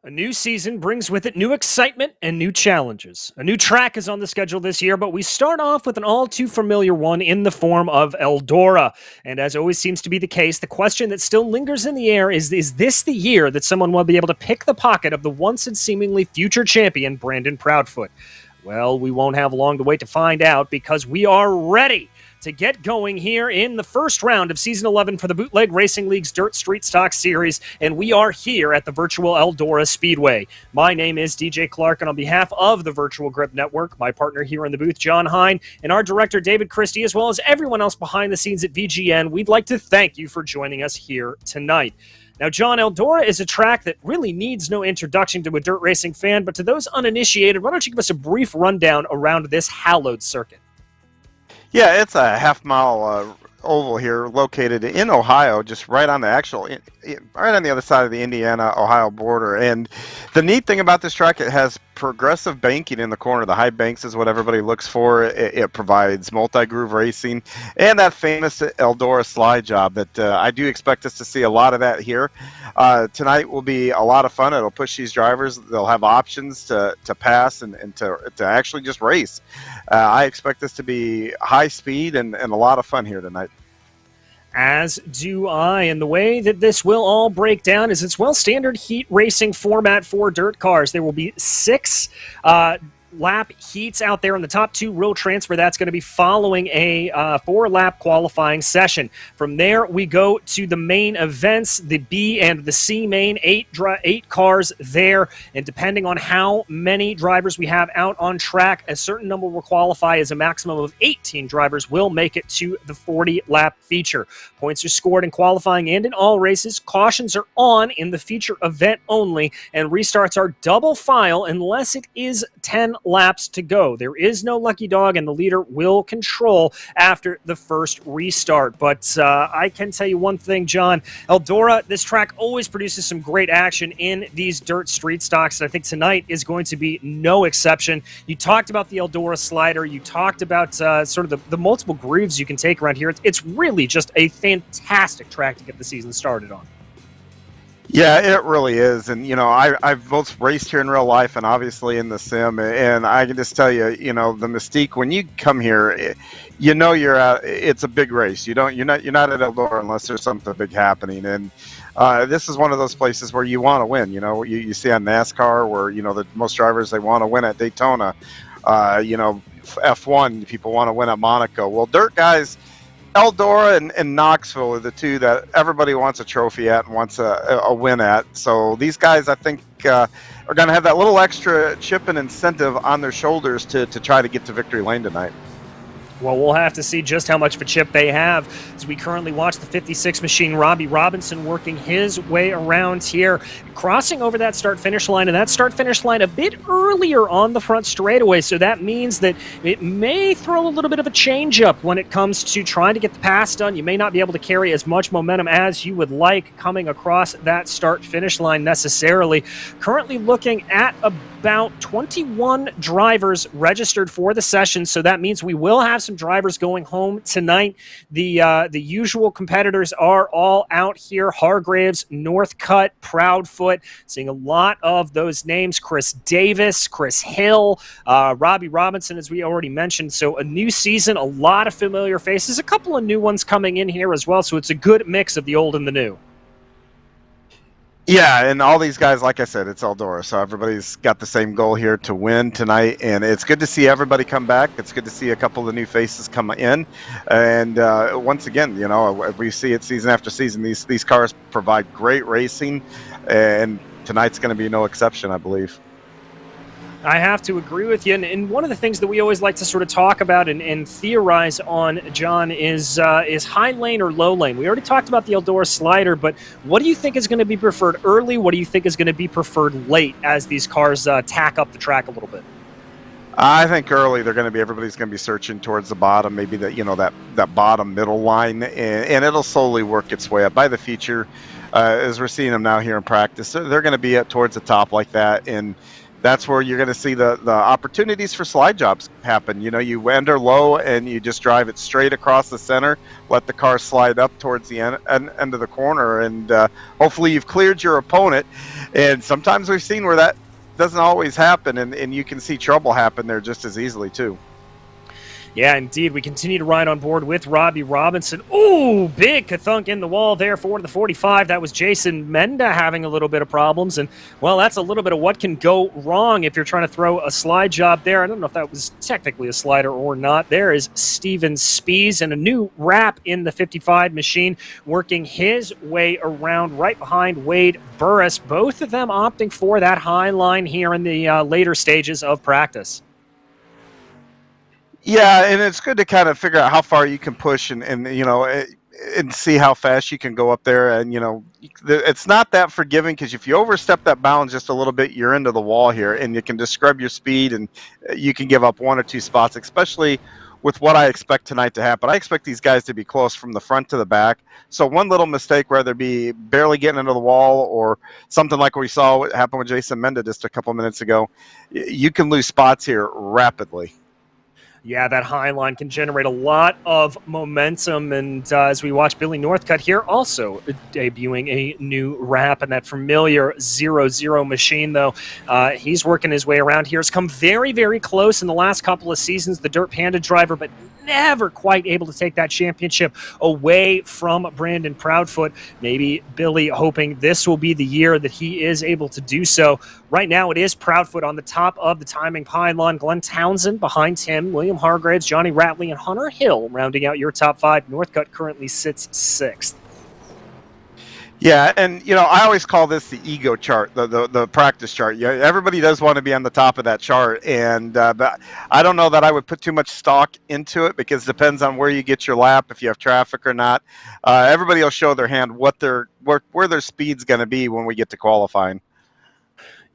A new season brings with it new excitement and new challenges. A new track is on the schedule this year, but we start off with an all too familiar one in the form of Eldora. And as always seems to be the case, the question that still lingers in the air is this the year that someone will be able to pick the pocket of the once and seemingly future champion, Brandon Proudfoot? Well, we won't have long to wait to find out because we are ready to get going here in the first round of Season 11 for the Bootleg Racing League's Dirt Street Stock Series, and we are here at the virtual Eldora Speedway. My name is DJ Clark, and on behalf of the Virtual Grip Network, my partner here in the booth, John Hine, and our director, David Christie, as well as everyone else behind the scenes at VGN, we'd like to thank you for joining us here tonight. Now, John, Eldora is a track that really needs no introduction to a dirt racing fan, but to those uninitiated, why don't you give us a brief rundown around this hallowed circuit? Yeah, it's a half-mile oval here, located in Ohio, just right on the right on the other side of the Indiana-Ohio border. And the neat thing about this track, it has progressive banking in the corner. The high banks is what everybody looks for. It provides multi-groove racing and that famous Eldora slide job that I do expect us to see a lot of that here. Tonight will be a lot of fun. It'll push these drivers. They'll have options to pass and to actually just race. I expect this to be high speed and a lot of fun here tonight. As do I, and the way that this will all break down is it's standard heat racing format for dirt cars. There will be six lap heats out there, and the top two will transfer. That's going to be following a 4-lap qualifying session. From there, we go to the main events, the B and the C main, eight cars there, and depending on how many drivers we have out on track, a certain number will qualify as a maximum of 18 drivers will make it to the 40-lap feature. Points are scored in qualifying and in all races. Cautions are on in the feature event only, and restarts are double file unless it is 10 laps to go. There is no lucky dog, and the leader will control after the first restart. But I can tell you one thing, John. Eldora, this track always produces some great action in these dirt street stocks, and I think tonight is going to be no exception. You talked about the Eldora slider. You talked about sort of the multiple grooves you can take around here. It's really just a fantastic track to get the season started on. Yeah, it really is. And, I've both raced here in real life and obviously in the sim. And I can just tell you, the mystique, when you come here, you're at, it's a big race. You're not at Eldora unless there's something big happening. And this is one of those places where you want to win. You see on NASCAR where, the most drivers, they want to win at Daytona. F1, people want to win at Monaco. Well, dirt guys, Eldora and Knoxville are the two that everybody wants a trophy at and wants a win at. So these guys, I think, are going to have that little extra chip and incentive on their shoulders to try to get to victory lane tonight. Well, we'll have to see just how much of a chip they have as we currently watch the 56 machine, Robbie Robinson, working his way around here, crossing over that start-finish line, and that start-finish line a bit earlier on the front straightaway, so that means that it may throw a little bit of a change-up when it comes to trying to get the pass done. You may not be able to carry as much momentum as you would like coming across that start-finish line necessarily. Currently looking at about 21 drivers registered for the session, so that means we will have some drivers going home tonight. The usual competitors are all out here. Hargraves, Northcutt, Proudfoot, seeing a lot of those names. Chris Davis, Chris Hill, Robbie Robinson, as we already mentioned. So a new season, a lot of familiar faces, a couple of new ones coming in here as well. So it's a good mix of the old and the new. Yeah, and all these guys, like I said, it's Eldora, so everybody's got the same goal here to win tonight, and it's good to see everybody come back. It's good to see a couple of new faces come in, and once again, we see it season after season. These cars provide great racing, and tonight's going to be no exception, I believe. I have to agree with you, and one of the things that we always like to sort of talk about and theorize on, John, is high lane or low lane. We already talked about the Eldora slider, but what do you think is going to be preferred early? What do you think is going to be preferred late as these cars tack up the track a little bit? I think early everybody's going to be searching towards the bottom, maybe that bottom middle line, and it'll slowly work its way up. By the feature, as we're seeing them now here in practice, they're going to be up towards the top like that, and that's where you're going to see the opportunities for slide jobs happen. You know, you enter low and you just drive it straight across the center, let the car slide up towards the end of the corner, and hopefully you've cleared your opponent. And sometimes we've seen where that doesn't always happen, and you can see trouble happen there just as easily too. Yeah, indeed. We continue to ride on board with Robbie Robinson. Ooh, big kathunk in the wall there for the 45. That was Jason Menda having a little bit of problems. And, well, that's a little bit of what can go wrong if you're trying to throw a slide job there. I don't know if that was technically a slider or not. There is Steven Spees and a new wrap in the 55 machine working his way around right behind Wade Burris. Both of them opting for that high line here in the later stages of practice. Yeah, and it's good to kind of figure out how far you can push and you know, and see how fast you can go up there. And, you know, it's not that forgiving, because if you overstep that bounds just a little bit, you're into the wall here, and you can just scrub your speed, and you can give up 1 or 2 spots, especially with what I expect tonight to happen. I expect these guys to be close from the front to the back. So one little mistake, whether it be barely getting into the wall or something like we saw happen with Jason Menda just a couple minutes ago, you can lose spots here rapidly. Yeah, that high line can generate a lot of momentum. And as we watch Billy Northcutt here, also debuting a new wrap in that familiar 0-0 machine, though. He's working his way around here. Has come very, very close in the last couple of seasons, the Dirt Panda driver, but never quite able to take that championship away from Brandon Proudfoot. Maybe Billy hoping this will be the year that he is able to do so. Right now, it is Proudfoot on the top of the timing pylon. Glenn Townsend behind him, William Hargraves, Johnny Ratley, and Hunter Hill rounding out your top 5. Northcutt currently sits 6th. Yeah, and you know, I always call this the ego chart, the practice chart. Yeah, everybody does want to be on the top of that chart, and but I don't know that I would put too much stock into it, because it depends on where you get your lap, if you have traffic or not. Everybody will show their hand where their speed's going to be when we get to qualifying.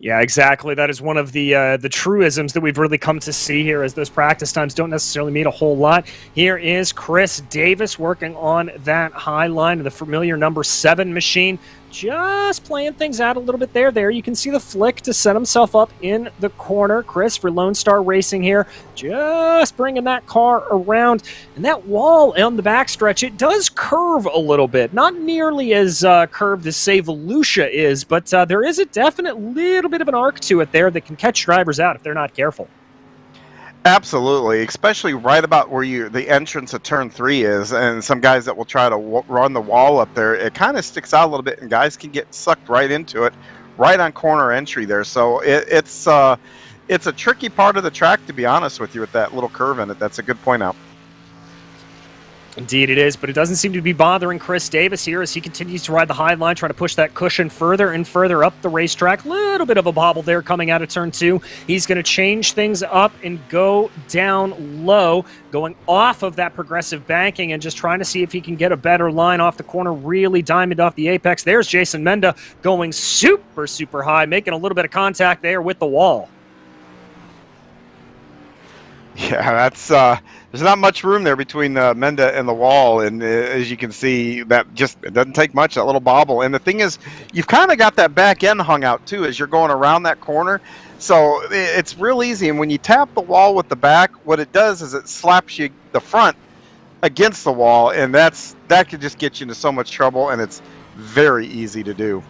Yeah, exactly. That is one of the truisms that we've really come to see here, as those practice times don't necessarily mean a whole lot. Here is Chris Davis working on that high line of the familiar number 7 machine. Just playing things out a little bit there. There you can see the flick to set himself up in the corner. Chris for Lone Star Racing here, just bringing that car around. And that wall on the backstretch, it does curve a little bit. Not nearly as curved as, say, Volusia is, but there is a definite little bit of an arc to it there that can catch drivers out if they're not careful. Absolutely, especially right about where the entrance of turn 3 is, and some guys that will try to run the wall up there, it kind of sticks out a little bit, and guys can get sucked right into it, right on corner entry there. So it's a tricky part of the track, to be honest with you, with that little curve in it. That's a good point out. Indeed it is, but it doesn't seem to be bothering Chris Davis here as he continues to ride the high line, trying to push that cushion further and further up the racetrack. Little bit of a bobble there coming out of turn 2. He's going to change things up and go down low, going off of that progressive banking and just trying to see if he can get a better line off the corner, really diamond off the apex. There's Jason Menda going super, super high, making a little bit of contact there with the wall. Yeah, that's there's not much room there between Menda and the wall, and as you can see, that just it doesn't take much, that little bobble. And the thing is, you've kind of got that back end hung out too as you're going around that corner, so it's real easy. And when you tap the wall with the back, what it does is it slaps you the front against the wall, and that could just get you into so much trouble, and it's very easy to do.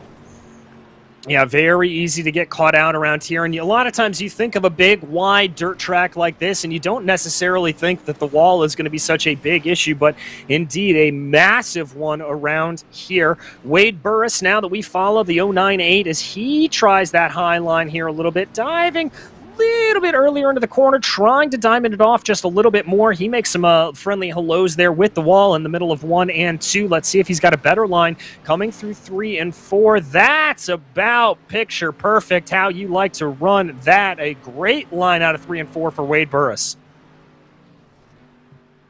Yeah, very easy to get caught out around here. And a lot of times you think of a big, wide dirt track like this, and you don't necessarily think that the wall is going to be such a big issue, but indeed a massive one around here. Wade Burris, now that we follow the 098, as he tries that high line here a little bit, diving little bit earlier into the corner, trying to diamond it off just a little bit more. He makes some friendly hellos there with the wall in the middle of 1 and 2. Let's see if he's got a better line coming through 3 and 4. That's about picture perfect how you like to run that. A great line out of 3 and 4 for Wade Burris.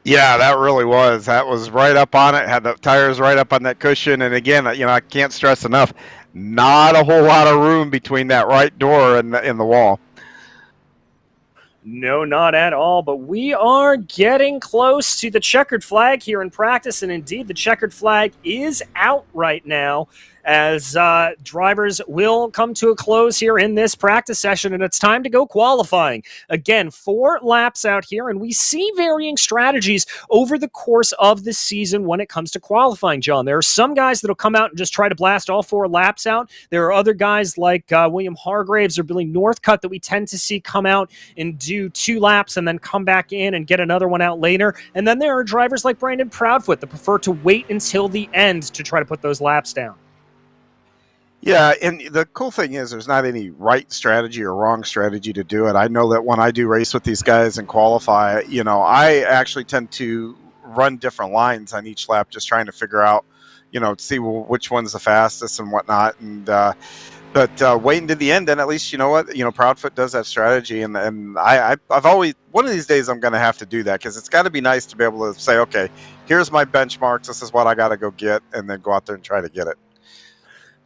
Yeah, that really was. That was right up on it, had the tires right up on that cushion. And again, you know, I can't stress enough, not a whole lot of room between that right door and the wall. No, not at all, but we are getting close to the checkered flag here in practice, and indeed the checkered flag is out right now as drivers will come to a close here in this practice session, and it's time to go qualifying. Again, 4 laps out here, and we see varying strategies over the course of the season when it comes to qualifying, John. There are some guys that'll come out and just try to blast all 4 laps out. There are other guys like William Hargraves or Billy Northcutt that we tend to see come out and do 2 laps and then come back in and get another one out later. And then there are drivers like Brandon Proudfoot that prefer to wait until the end to try to put those laps down. Yeah, and the cool thing is there's not any right strategy or wrong strategy to do it. I know that when I do race with these guys and qualify, I actually tend to run different lines on each lap, just trying to figure out, see which one's the fastest and whatnot. And but waiting to the end, then at least you know what, Proudfoot does that strategy, and I've always, one of these days I'm going to have to do that, because it's got to be nice to be able to say, okay, here's my benchmarks, this is what I got to go get, and then go out there and try to get it.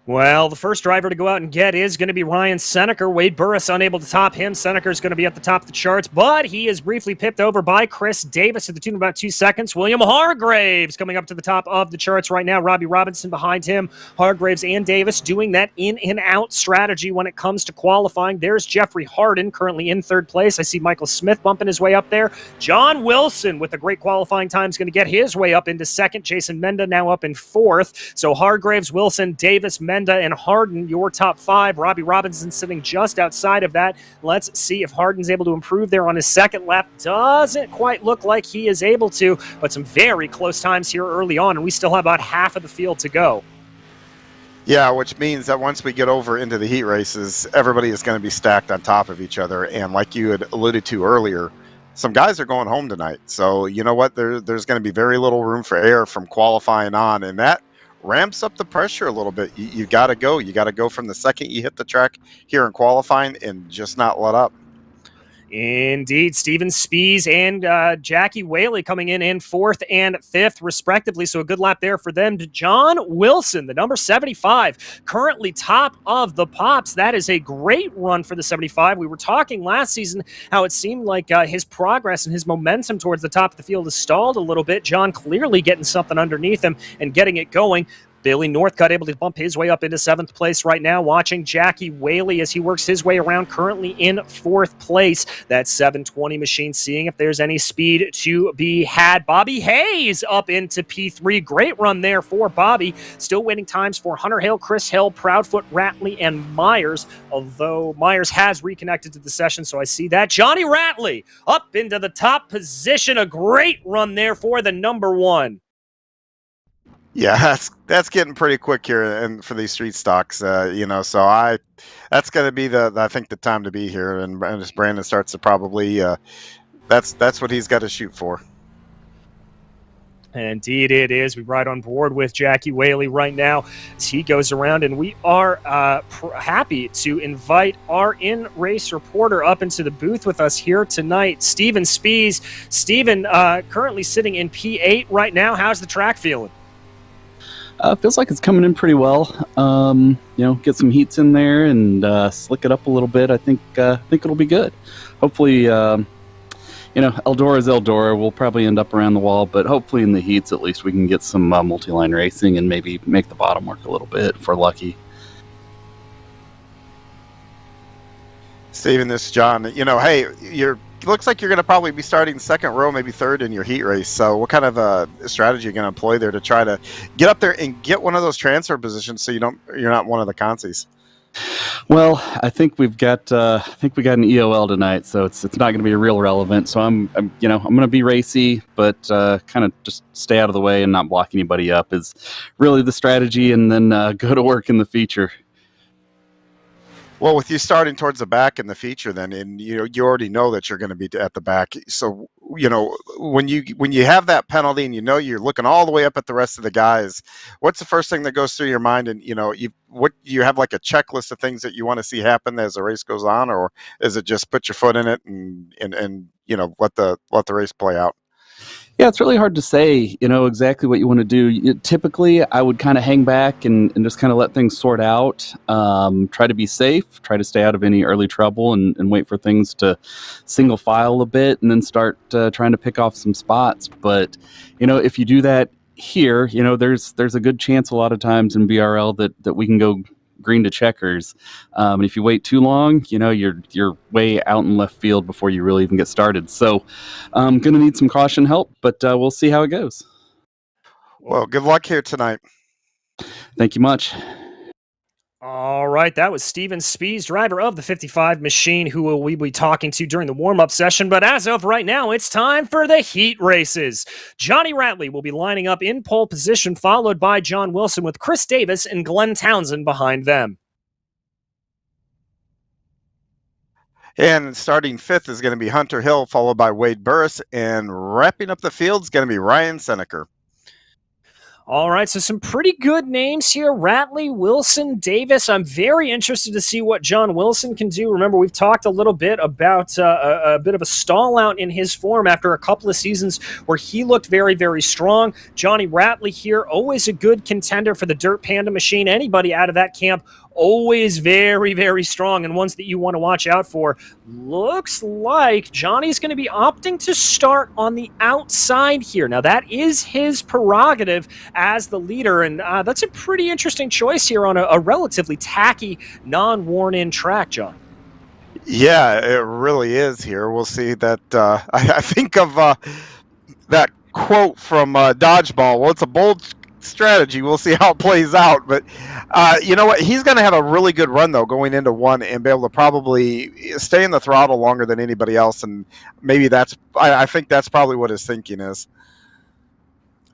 Well, the first driver to go out and get is going to be Ryan Seneker. Wade Burris unable to top him. Seneker is going to be at the top of the charts, but he is briefly pipped over by Chris Davis at the tune of about 2 seconds. William Hargraves coming up to the top of the charts right now. Robbie Robinson behind him. Hargraves and Davis doing that in and out strategy when it comes to qualifying. There's Jeffrey Harden currently in 3rd place. I see Michael Smith bumping his way up there. John Wilson with a great qualifying time is going to get his way up into 2nd. Jason Menda now up in 4th. So Hargraves, Wilson, Davis, Menda, and Harden, your top 5. Robbie Robinson sitting just outside of that. Let's see if Harden's able to improve there on his 2nd lap. Doesn't quite look like he is able to, but some very close times here early on, and we still have about half of the field to go. Yeah, which means that once we get over into the heat races, everybody is going to be stacked on top of each other. And like you had alluded to earlier, some guys are going home tonight. So you know what? There's going to be very little room for error from qualifying on, and that ramps up the pressure a little bit. You got to go. You got to go from the second you hit the track here in qualifying and just not let up. Indeed. Steven Spies and Jackie Whaley coming in 4th and 5th, respectively. So a good lap there for them. To John Wilson, the number 75, currently top of the pops. That is a great run for the 75. We were talking last season how it seemed like his progress and his momentum towards the top of the field has stalled a little bit. John clearly getting something underneath him and getting it going. Billy Northcutt able to bump his way up into 7th place right now, watching Jackie Whaley as he works his way around, currently in 4th place. That 720 machine, seeing if there's any speed to be had. Bobby Hayes up into P3. Great run there for Bobby. Still waiting times for Hunter Hill, Chris Hill, Proudfoot, Ratley, and Myers, although Myers has reconnected to the session, so I see that. Johnny Ratley up into the top position. A great run there for the number 1. Yeah, that's getting pretty quick here, and for these street stocks, so that's going to be I think the time to be here, and as Brandon starts to probably, that's what he's got to shoot for. Indeed it is. We ride on board with Jackie Whaley right now as he goes around, and we are happy to invite our in-race reporter up into the booth with us here tonight, Steven Spies. Steven, currently sitting in P8 right now. How's the track feeling? Feels like it's coming in pretty well. Get some heats in there and slick it up a little bit. I think it'll be good. Hopefully, Eldora is Eldora. We'll probably end up around the wall, but hopefully in the heats at least we can get some multi-line racing and maybe make the bottom work a little bit if we're lucky. Steven, this is John. Hey, looks like you're going to probably be starting 2nd row, maybe 3rd in your heat race. So what kind of strategy are you going to employ there to try to get up there and get one of those transfer positions so you're not one of the consies? Well, I think we got an EOL tonight, so it's not going to be real relevant. So I'm going to be racy, but kind of just stay out of the way and not block anybody up is really the strategy, and then go to work in the feature. Well, with you starting towards the back in the feature, then, and you already know that you're going to be at the back. So when you have that penalty, and you're looking all the way up at the rest of the guys, what's the first thing that goes through your mind? And you have like a checklist of things that you want to see happen as the race goes on, or is it just put your foot in it and let the race play out? Yeah, it's really hard to say, exactly what you want to do. Typically, I would kind of hang back and just kind of let things sort out, try to be safe, try to stay out of any early trouble, and wait for things to single file a bit, and then start trying to pick off some spots. But, if you do that here, there's a good chance a lot of times in BRL that we can go green to checkers. And if you wait too long, you're way out in left field before you really even get started. So I'm going to need some caution help, but we'll see how it goes. Well, good luck here tonight. Thank you much. All right, that was Steven Spees, driver of the 55 machine, who will we be talking to during the warm-up session. But as of right now, it's time for the heat races. Johnny Ratley will be lining up in pole position, followed by John Wilson, with Chris Davis and Glenn Townsend behind them. And starting fifth is going to be Hunter Hill, followed by Wade Burris. And wrapping up the field is going to be Ryan Seneker. All right, so some pretty good names here. Ratley, Wilson, Davis. I'm very interested to see what John Wilson can do. Remember, we've talked a little bit about a bit of a stall out in his form after a couple of seasons where he looked very, very strong. Johnny Ratley here, always a good contender for the Dirt Panda machine. Anybody out of that camp, always very, very strong, and ones that you want to watch out for. Looks like Johnny's going to be opting to start on the outside here. Now, that is his prerogative as the leader, and that's a pretty interesting choice here on a relatively tacky, non-worn-in track, John. Yeah, it really is here. We'll see that. I think of that quote from Dodgeball. Well, it's a bold strategy. We'll see how it plays out. But you know what? He's going to have a really good run, though, going into one and be able to probably stay in the throttle longer than anybody else. And maybe I think that's probably what his thinking is.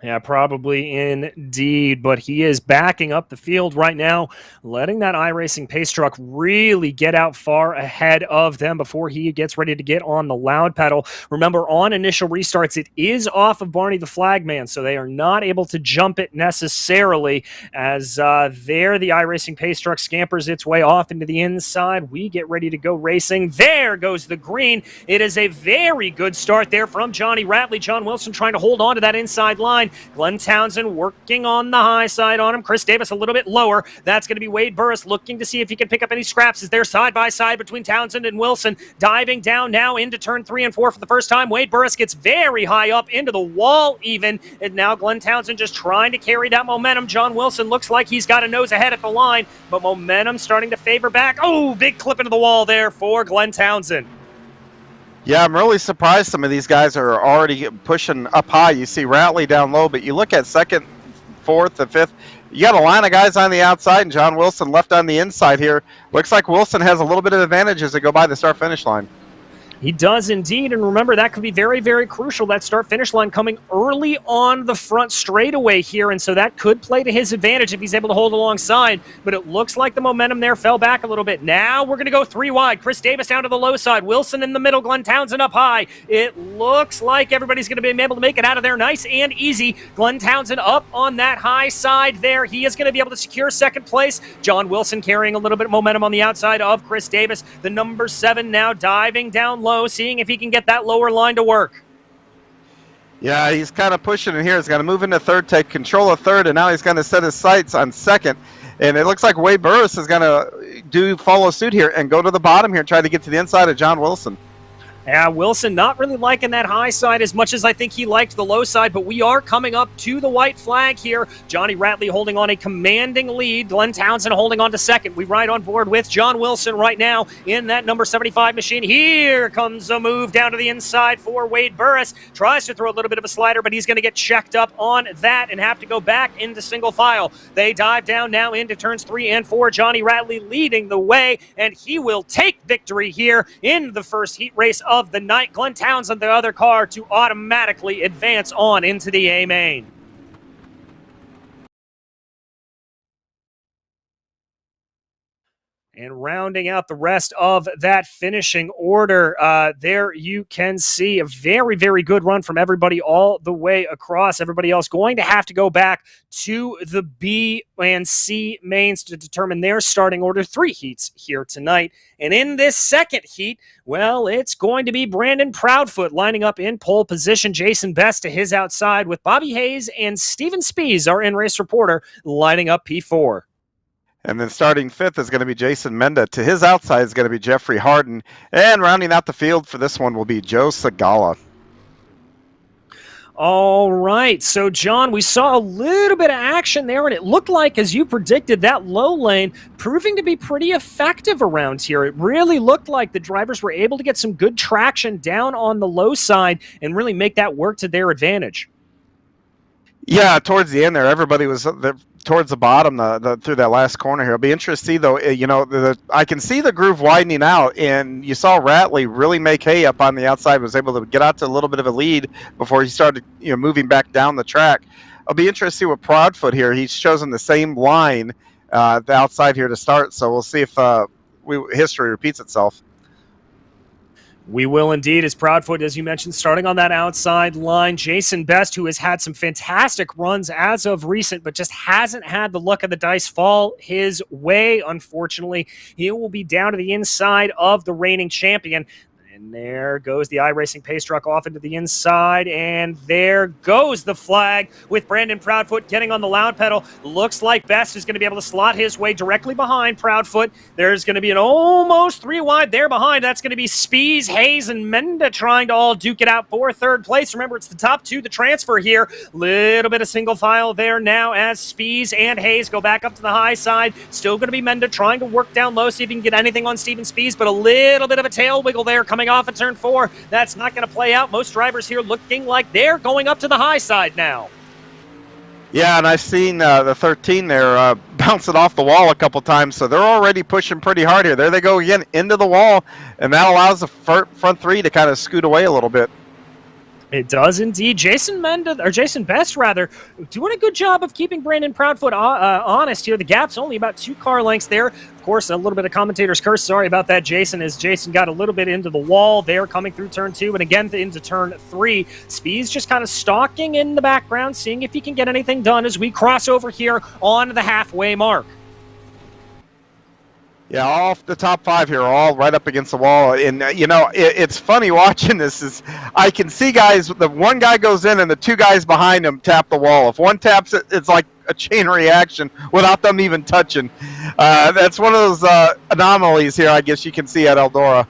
Yeah, probably indeed, but he is backing up the field right now, letting that iRacing pace truck really get out far ahead of them before he gets ready to get on the loud pedal. Remember, on initial restarts, it is off of Barney the Flagman, so they are not able to jump it necessarily. As there, the iRacing pace truck scampers its way off into the inside. We get ready to go racing. There goes the green. It is a very good start there from Johnny Ratley. John Wilson trying to hold on to that inside line. Glenn Townsend working on the high side on him. Chris Davis a little bit lower. That's going to be Wade Burris looking to see if he can pick up any scraps as they're side by side between Townsend and Wilson. Diving down now into turn 3 and 4 for the first time. Wade Burris gets very high up into the wall even. And now Glenn Townsend just trying to carry that momentum. John Wilson looks like he's got a nose ahead at the line, but momentum starting to favor back. Oh, big clip into the wall there for Glenn Townsend. Yeah, I'm really surprised some of these guys are already pushing up high. You see Ratley down low, but you look at second, fourth, and fifth. You got a line of guys on the outside, and John Wilson left on the inside here. Looks like Wilson has a little bit of advantage as they go by the start-finish line. He does indeed, and remember, that could be very, very crucial, that start-finish line coming early on the front straightaway here, and so that could play to his advantage if he's able to hold alongside, but it looks like the momentum there fell back a little bit. Now we're going to go 3 wide. Chris Davis down to the low side, Wilson in the middle, Glenn Townsend up high. It looks like everybody's going to be able to make it out of there nice and easy. Glenn Townsend up on that high side there. He is going to be able to secure second place. John Wilson carrying a little bit of momentum on the outside of Chris Davis. The number 7 now diving down low, seeing if he can get that lower line to work. Yeah, he's kind of pushing it here. He's going to move into third, take control of third, and now he's going to set his sights on second. And it looks like Wade Burris is going to follow suit here and go to the bottom here and try to get to the inside of John Wilson. Yeah, Wilson not really liking that high side as much as I think he liked the low side, but we are coming up to the white flag here. Johnny Ratley holding on a commanding lead. Glenn Townsend holding on to second. We ride on board with John Wilson right now in that number 75 machine. Here comes a move down to the inside for Wade Burris. Tries to throw a little bit of a slider, but he's going to get checked up on that and have to go back into single file. They dive down now into turns 3 and 4. Johnny Ratley leading the way, and he will take victory here in the first heat race of the night. Glenn Townsend, the other car, to automatically advance on into the A main. And rounding out the rest of that finishing order, there you can see a very, very good run from everybody all the way across. Everybody else going to have to go back to the B and C mains to determine their starting order. 3 heats here tonight. And in this second heat, well, it's going to be Brandon Proudfoot lining up in pole position. Jason Best to his outside with Bobby Hayes and Steven Spees, our in-race reporter, lining up P4. And then starting fifth is going to be Jason Menda. To his outside is going to be Jeffrey Harden. And rounding out the field for this one will be Joe Segala. All right. So, John, we saw a little bit of action there, and it looked like, as you predicted, that low lane proving to be pretty effective around here. It really looked like the drivers were able to get some good traction down on the low side and really make that work to their advantage. Yeah, towards the end there, everybody was towards the bottom through that last corner here. It'll be interesting to see, though. I can see the groove widening out, and you saw Ratley really make hay up on the outside. Was able to get out to a little bit of a lead before he started, moving back down the track. It'll be interesting to see what Proudfoot here. He's chosen the same line, the outside here to start. So we'll see if history repeats itself. We will indeed, as Proudfoot, as you mentioned, starting on that outside line. Jason Best, who has had some fantastic runs as of recent, but just hasn't had the luck of the dice fall his way, unfortunately. He will be down to the inside of the reigning champion. And there goes the iRacing pace truck off into the inside, and there goes the flag with Brandon Proudfoot getting on the loud pedal. Looks like Best is going to be able to slot his way directly behind Proudfoot. There's going to be an almost 3 wide there behind. That's going to be Spees, Hayes, and Menda trying to all duke it out for third place. Remember, it's the top two, the transfer here. Little bit of single file there now as Spees and Hayes go back up to the high side. Still going to be Menda trying to work down low, see if he can get anything on Steven Spees, but a little bit of a tail wiggle there coming off at turn 4. That's not going to play out. Most drivers here looking like they're going up to the high side now. Yeah, and I've seen the 13 there bouncing off the wall a couple times, so they're already pushing pretty hard here. There they go again into the wall, and that allows the front three to kind of scoot away a little bit. It does indeed. Jason Best, doing a good job of keeping Brandon Proudfoot honest here. The gap's only about 2 car lengths there. Of course, a little bit of commentator's curse. Sorry about that, Jason, as Jason got a little bit into the wall there coming through turn 2 and again into turn 3. Speed's just kind of stalking in the background, seeing if he can get anything done as we cross over here on the halfway mark. Yeah, all the top 5 here are all right up against the wall. And, it's funny watching this. Is I can see guys, the one guy goes in and the 2 guys behind him tap the wall. If one taps it, it's like a chain reaction without them even touching. That's one of those anomalies here, I guess you can see at Eldora.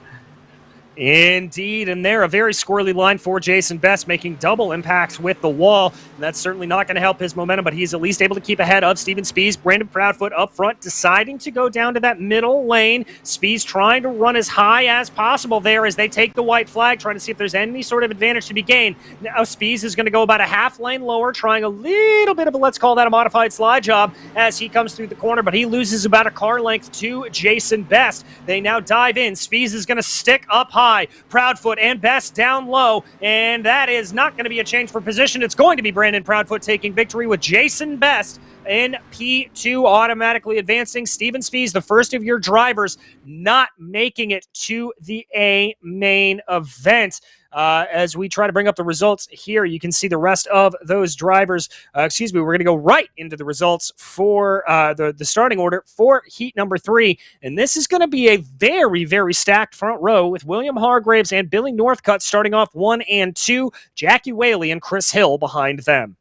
Indeed, and there a very squirrely line for Jason Best, making double impacts with the wall. And that's certainly not going to help his momentum, but he's at least able to keep ahead of Steven Spees. Brandon Proudfoot up front, deciding to go down to that middle lane. Spees trying to run as high as possible there as they take the white flag, trying to see if there's any sort of advantage to be gained. Now Spees is going to go about a half lane lower, trying a little bit of a, let's call that a modified slide job as he comes through the corner, but he loses about a car length to Jason Best. They now dive in. Spees is going to stick up high. Proudfoot and Best down low, and that is not going to be a change for position. It's going to be Brandon Proudfoot taking victory with Jason Best in P2 automatically advancing. Steven Spees, the first of your drivers, not making it to the A main event. As we try to bring up the results here, you can see the rest of those drivers. We're going to go right into the results for the starting order for heat number 3. And this is going to be a very, very stacked front row with William Hargraves and Billy Northcutt starting off 1 and 2, Jackie Whaley and Chris Hill behind them.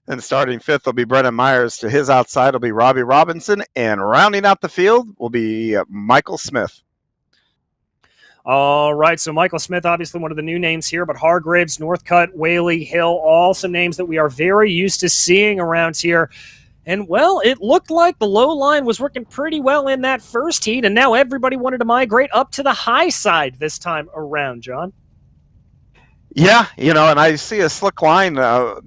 And starting 5th will be Brennan Myers. To his outside will be Robbie Robinson. And rounding out the field will be Michael Smith. All right, so Michael Smith, obviously one of the new names here, but Hargraves, Northcutt, Whaley, Hill, all some names that we are very used to seeing around here. And, well, it looked like the low line was working pretty well in that first heat, and now everybody wanted to migrate up to the high side this time around, John. Yeah, and I see a slick line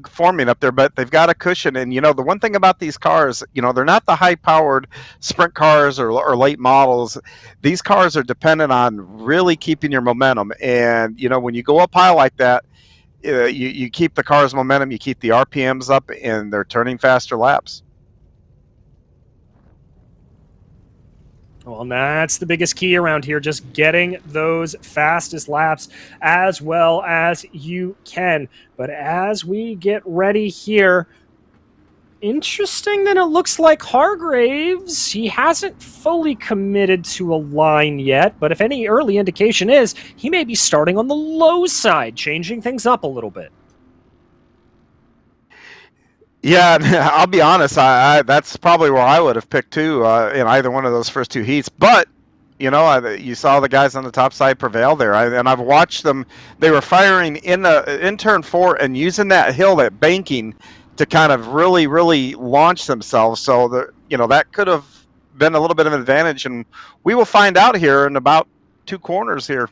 forming up there, but they've got a cushion. And, the one thing about these cars, they're not the high-powered sprint cars or late models. These cars are dependent on really keeping your momentum. And, when you go up high like that, you keep the car's momentum, you keep the RPMs up, and they're turning faster laps. Well, that's the biggest key around here, just getting those fastest laps as well as you can. But as we get ready here, interesting that it looks like Hargraves, he hasn't fully committed to a line yet, but if any early indication is, he may be starting on the low side, changing things up a little bit. Yeah, I'll be honest. That's probably where I would have picked too in either one of those first 2 heats. But You know, you saw the guys on the top side prevail there, and I've watched them. They were firing in turn 4 and using that hill, that banking, to kind of really, really launch themselves. So that could have been a little bit of an advantage, and we will find out here in about 2 corners here.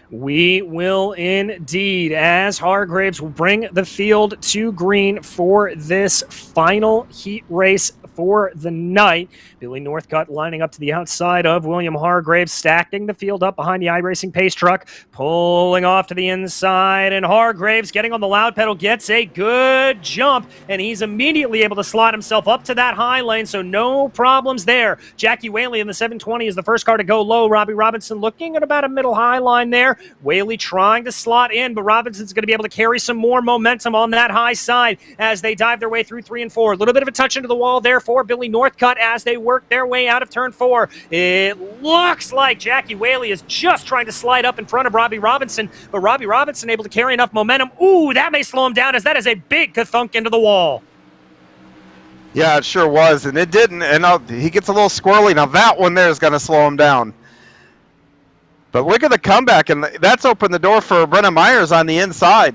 We will indeed, as Hargraves will bring the field to green for this final heat race for the night. Billy Northcutt lining up to the outside of William Hargraves, stacking the field up behind the iRacing pace truck, pulling off to the inside, and Hargraves getting on the loud pedal, gets a good jump, and he's immediately able to slot himself up to that high lane, so no problems there. Jackie Whaley in the 720 is the first car to go low. Robbie Robinson looking at about a middle high line there. Whaley trying to slot in, but Robinson's going to be able to carry some more momentum on that high side as they dive their way through 3 and 4. A little bit of a touch into the wall there for Billy Northcutt as they work their way out of turn 4. It looks like Jackie Whaley is just trying to slide up in front of Robbie Robinson, but Robbie Robinson able to carry enough momentum. Ooh, that may slow him down, as that is a big ka-thunk into the wall. Yeah, it sure was, and it didn't. And he gets a little squirrely. Now that one there is going to slow him down. But look at the comeback, and that's opened the door for Brennan Myers on the inside.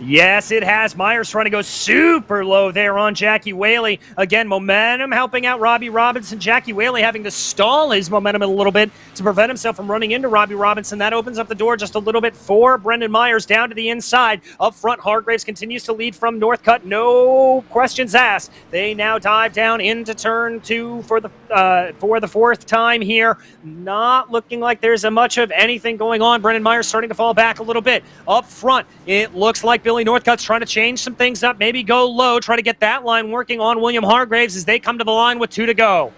Yes, it has. Myers trying to go super low there on Jackie Whaley. Again, momentum helping out Robbie Robinson. Jackie Whaley having to stall his momentum a little bit to prevent himself from running into Robbie Robinson. That opens up the door just a little bit for Brendan Myers down to the inside. Up front, Hargraves continues to lead from Northcutt. No questions asked. They now dive down into turn 2 for the fourth time here. Not looking like there's much of anything going on. Brendan Myers starting to fall back a little bit. Up front, it looks like Billy Northcutt's trying to change some things up, maybe go low, try to get that line working on William Hargraves as they come to the line with 2 to go.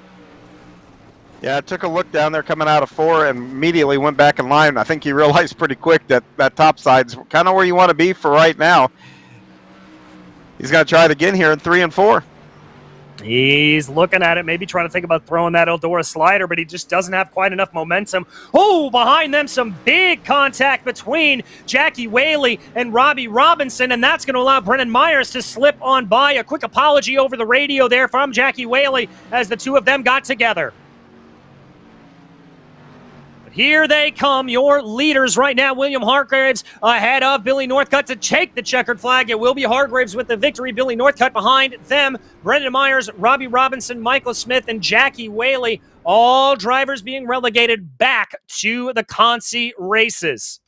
Yeah, I took a look down there coming out of 4 and immediately went back in line. I think he realized pretty quick that top side's kind of where you want to be for right now. He's got to try it again here in 3 and 4. He's looking at it, maybe trying to think about throwing that Eldora slider, but he just doesn't have quite enough momentum. Oh, behind them, some big contact between Jackie Whaley and Robbie Robinson, and that's going to allow Brendan Myers to slip on by. A quick apology over the radio there from Jackie Whaley as the two of them got together. Here they come, your leaders right now. William Hargraves ahead of Billy Northcutt to take the checkered flag. It will be Hargraves with the victory. Billy Northcutt behind them. Brendan Myers, Robbie Robinson, Michael Smith, and Jackie Whaley. All drivers being relegated back to the Consi races.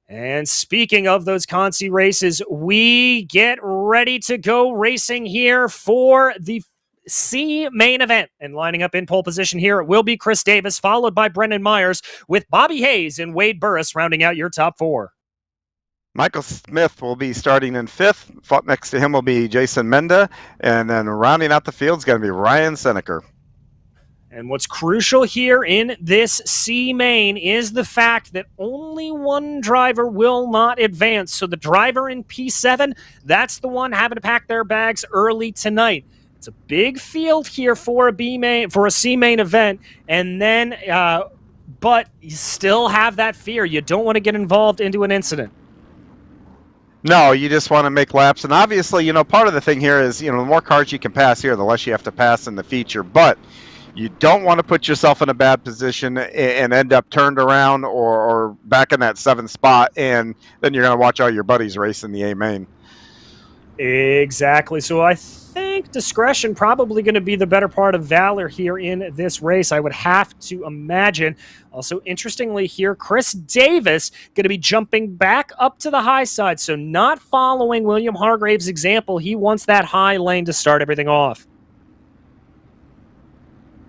And speaking of those Consi races, we get ready to go racing here for the C main event. And lining up in pole position here, it will be Chris Davis, followed by Brendan Myers, with Bobby Hayes and Wade Burris rounding out your top 4. Michael Smith will be starting in 5th. Next to him will be Jason Menda. And then rounding out the field is going to be Ryan Seneker. And what's crucial here in this C main is the fact that only one driver will not advance. So the driver in P7, that's the one having to pack their bags early tonight. It's a big field here for a C main event, and then, but you still have that fear. You don't want to get involved into an incident. No, you just want to make laps, and obviously, part of the thing here is, the more cars you can pass here, the less you have to pass in the feature. But you don't want to put yourself in a bad position and end up turned around or back in that 7th spot, and then you're going to watch all your buddies race in the A main. Exactly. So I think discretion probably going to be the better part of valor here in this race, I would have to imagine. Also, interestingly here, Chris Davis going to be jumping back up to the high side, so not following William Hargraves' example. He wants that high lane to start everything off.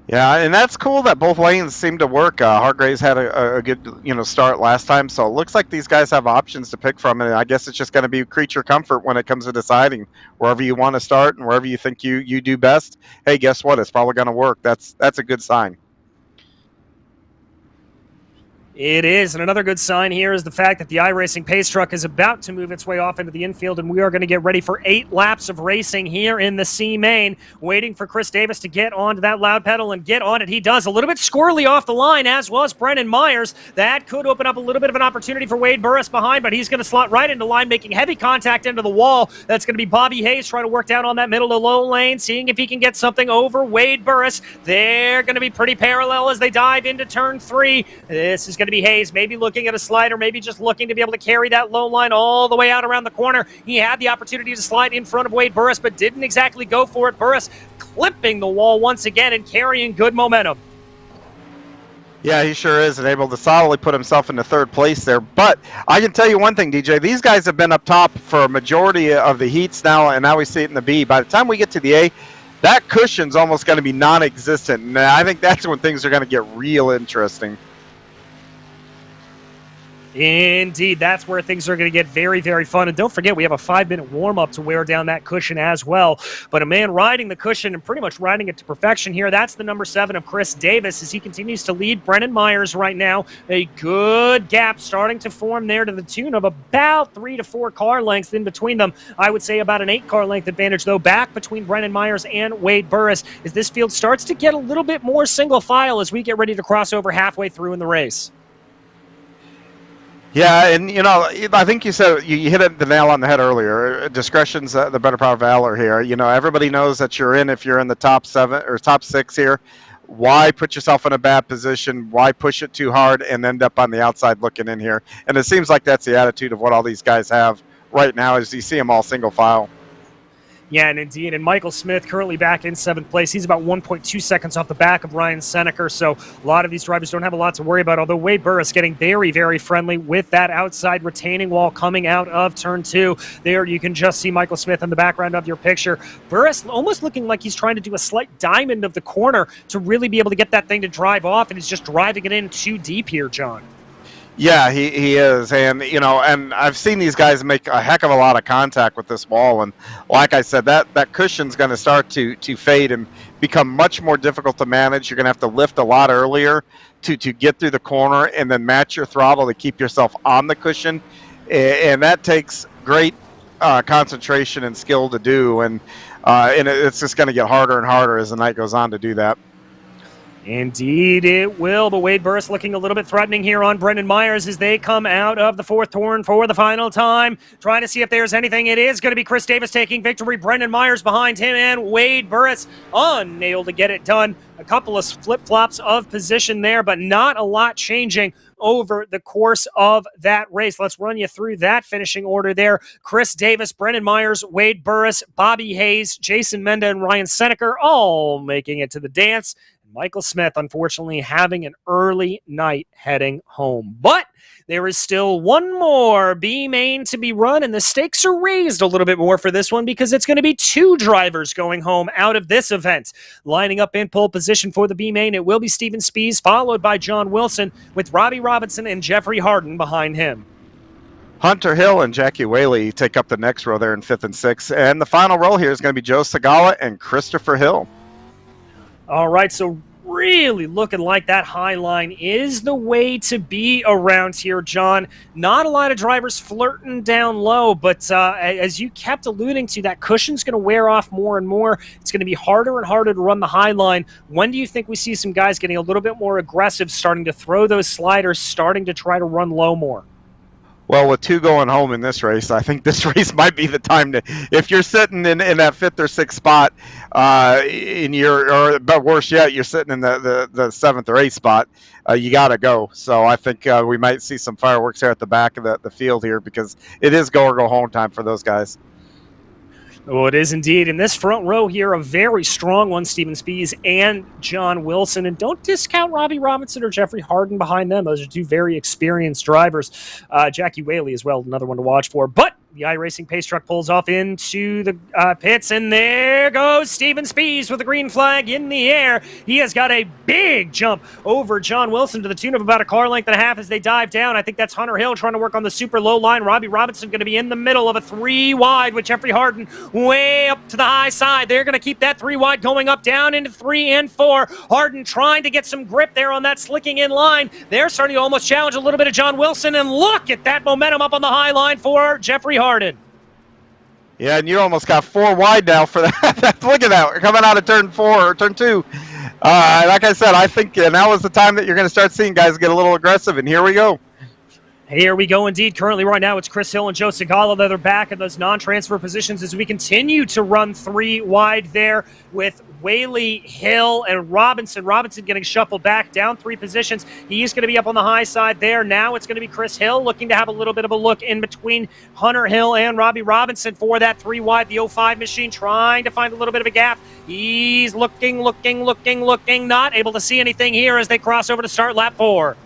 Yeah, and that's cool that both lanes seem to work. Hargraves had a good start last time, so it looks like these guys have options to pick from, and I guess it's just going to be creature comfort when it comes to deciding wherever you want to start and wherever you think you do best. Hey, guess what? It's probably going to work. That's a good sign. It is, and another good sign here is the fact that the iRacing pace truck is about to move its way off into the infield, and we are going to get ready for 8 laps of racing here in the C main, waiting for Chris Davis to get onto that loud pedal and get on it. He does. A little bit squirrely off the line, as was Brennan Myers. That could open up a little bit of an opportunity for Wade Burris behind, but he's going to slot right into line, making heavy contact into the wall. That's going to be Bobby Hayes trying to work down on that middle to low lane, seeing if he can get something over Wade Burris. They're going to be pretty parallel as they dive into turn 3. This is going to be Hayes, maybe looking at a slider, maybe just looking to be able to carry that low line all the way out around the corner. He had the opportunity to slide in front of Wade Burris, but didn't exactly go for it. Burris clipping the wall once again and carrying good momentum. Yeah, he sure is, and able to solidly put himself into 3rd place there. But I can tell you one thing, DJ, these guys have been up top for a majority of the heats now, and now we see it in the B. By the time we get to the A, that cushion's almost going to be non-existent, and I think that's when things are going to get real interesting. Indeed, that's where things are going to get very, very fun. And don't forget, we have a 5-minute warm-up to wear down that cushion as well. But a man riding the cushion and pretty much riding it to perfection here, that's the number 7 of Chris Davis as he continues to lead Brennan Myers right now. A good gap starting to form there to the tune of about 3 to 4 car lengths in between them. I would say about an 8 car length advantage, though, back between Brennan Myers and Wade Burris as this field starts to get a little bit more single file as we get ready to cross over halfway through in the race. Yeah, and I think you said you hit the nail on the head earlier. Discretion's the better part of valor here. Everybody knows that if you're in the top 7 or top 6 here. Why put yourself in a bad position? Why push it too hard and end up on the outside looking in here? And it seems like that's the attitude of what all these guys have right now, as you see them all single file. Yeah, and indeed, and Michael Smith currently back in 7th place. He's about 1.2 seconds off the back of Ryan Seneker, so a lot of these drivers don't have a lot to worry about, although Wade Burris getting very, very friendly with that outside retaining wall coming out of turn 2. There you can just see Michael Smith in the background of your picture. Burris almost looking like he's trying to do a slight diamond of the corner to really be able to get that thing to drive off, and he's just driving it in too deep here, John. Yeah, he is, and and I've seen these guys make a heck of a lot of contact with this wall, and like I said, that cushion's going to start to fade and become much more difficult to manage. You're going to have to lift a lot earlier to get through the corner, and then match your throttle to keep yourself on the cushion, and that takes great concentration and skill to do, and it's just going to get harder and harder as the night goes on to do that. Indeed it will, but Wade Burris looking a little bit threatening here on Brendan Myers as they come out of the 4th turn for the final time, trying to see if there's anything. It is going to be Chris Davis taking victory. Brendan Myers behind him, and Wade Burris unable to get it done. A couple of flip-flops of position there, but not a lot changing over the course of that race. Let's run you through that finishing order there. Chris Davis, Brendan Myers, Wade Burris, Bobby Hayes, Jason Menda, and Ryan Seneker all making it to the dance. Michael Smith, unfortunately, having an early night heading home. But there is still one more B main to be run, and the stakes are raised a little bit more for this one because it's going to be 2 drivers going home out of this event. Lining up in pole position for the B main, it will be Steven Spies, followed by John Wilson, with Robbie Robinson and Jeffrey Harden behind him. Hunter Hill and Jackie Whaley take up the next row there in 5th and 6th, and the final row here is going to be Joe Segala and Christopher Hill. All right, so really looking like that high line is the way to be around here, John. Not a lot of drivers flirting down low, but as you kept alluding to, that cushion's going to wear off more and more. It's going to be harder and harder to run the high line. When do you think we see some guys getting a little bit more aggressive, starting to throw those sliders, starting to try to run low more? Well, with 2 going home in this race, I think this race might be the time to, if you're sitting in that 5th or 6th spot, but worse yet, you're sitting in the 7th or 8th spot, you got to go. So I think we might see some fireworks there at the back of the field here, because it is go or go home time for those guys. Oh, it is indeed. In this front row here, a very strong one, Steven Spies and John Wilson. And don't discount Robbie Robinson or Jeffrey Harden behind them. Those are 2 very experienced drivers. Jackie Whaley as well, another one to watch for. But the iRacing pace truck pulls off into the pits, and there goes Steven Spees with the green flag in the air. He has got a big jump over John Wilson to the tune of about a car length and a half as they dive down. I think that's Hunter Hill trying to work on the super low line. Robbie Robinson going to be in the middle of a 3 wide with Jeffrey Harden way up to the high side. They're going to keep that 3 wide going up down into 3 and 4. Harden trying to get some grip there on that slicking in line. They're starting to almost challenge a little bit of John Wilson, and look at that momentum up on the high line for Jeffrey Harden. Yeah, and you almost got 4 wide now for that. Look at that. We're coming out of turn 4 or turn 2. Like I said, I think now is the time that you're going to start seeing guys get a little aggressive, and here we go. Here we go indeed. Currently right now it's Chris Hill and Joe Segala that are back in those non-transfer positions as we continue to run 3 wide there with Whaley, Hill, and Robinson. Robinson getting shuffled back down 3 positions. He's going to be up on the high side there. Now it's going to be Chris Hill looking to have a little bit of a look in between Hunter Hill and Robbie Robinson for that 3 wide. The 05 machine trying to find a little bit of a gap. He's looking, not able to see anything here as they cross over to start lap 4.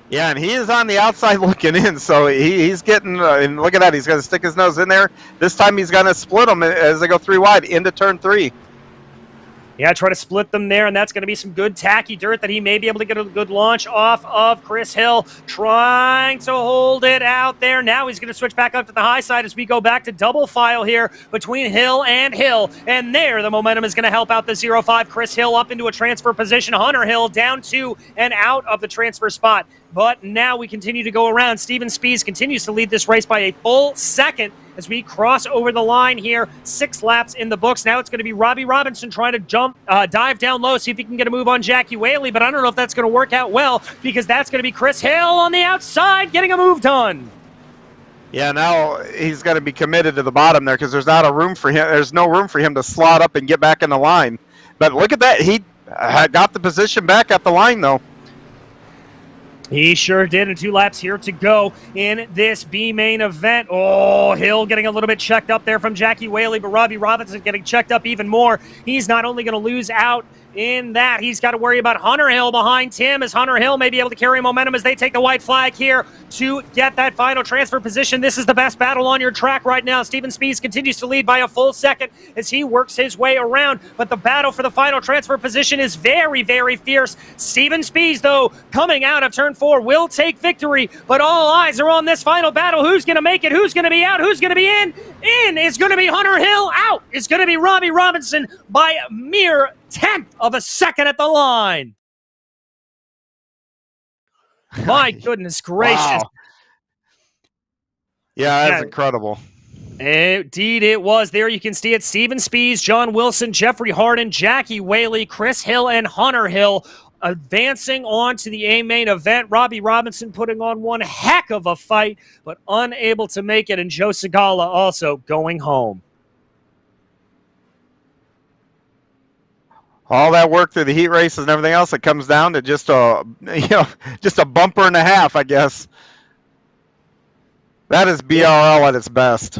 Yeah, and he is on the outside looking in, so he's getting, and look at that, he's going to stick his nose in there. This time he's going to split them as they go 3 wide into turn 3. Yeah, try to split them there, and that's going to be some good tacky dirt that he may be able to get a good launch off of. Chris Hill trying to hold it out there. Now he's going to switch back up to the high side as we go back to double file here between Hill, and there the momentum is going to help out the 05. Chris Hill up into a transfer position. Hunter Hill down 2 and out of the transfer spot. But now we continue to go around. Steven Spees continues to lead this race by a full second as we cross over the line here. 6 laps in the books. Now it's going to be Robbie Robinson trying to dive down low, see if he can get a move on Jackie Whaley, but I don't know if that's going to work out well because that's going to be Chris Hill on the outside getting a move done. Yeah, now he's going to be committed to the bottom there because there's not a room for him. There's no room for him to slot up and get back in the line. But look at that. He got the position back at the line, though. He sure did, and 2 laps here to go in this B main event. Oh, Hill getting a little bit checked up there from Jackie Whaley, but Robbie Robinson getting checked up even more. He's not only going to lose out in that, he's got to worry about Hunter Hill behind Tim, as Hunter Hill may be able to carry momentum as they take the white flag here to get that final transfer position. This is the best battle on your track right now. Steven Spees continues to lead by a full second as he works his way around, but the battle for the final transfer position is very, very fierce. Steven Spees, though, coming out of turn 4, will take victory, but all eyes are on this final battle. Who's going to make it? Who's going to be out? Who's going to be in? In is going to be Hunter Hill. Out is going to be Robbie Robinson by a mere 1/10 of a second at the line. My goodness gracious. Wow. Yeah, that's incredible. Indeed it was. There you can see it. Steven Spees, John Wilson, Jeffrey Harden, Jackie Whaley, Chris Hill, and Hunter Hill advancing on to the A main event. Robbie Robinson putting on one heck of a fight, but unable to make it, and Joe Segala also going home. All that work through the heat races and everything else, it comes down to just a bumper and a half, I guess. That is BRL at its best.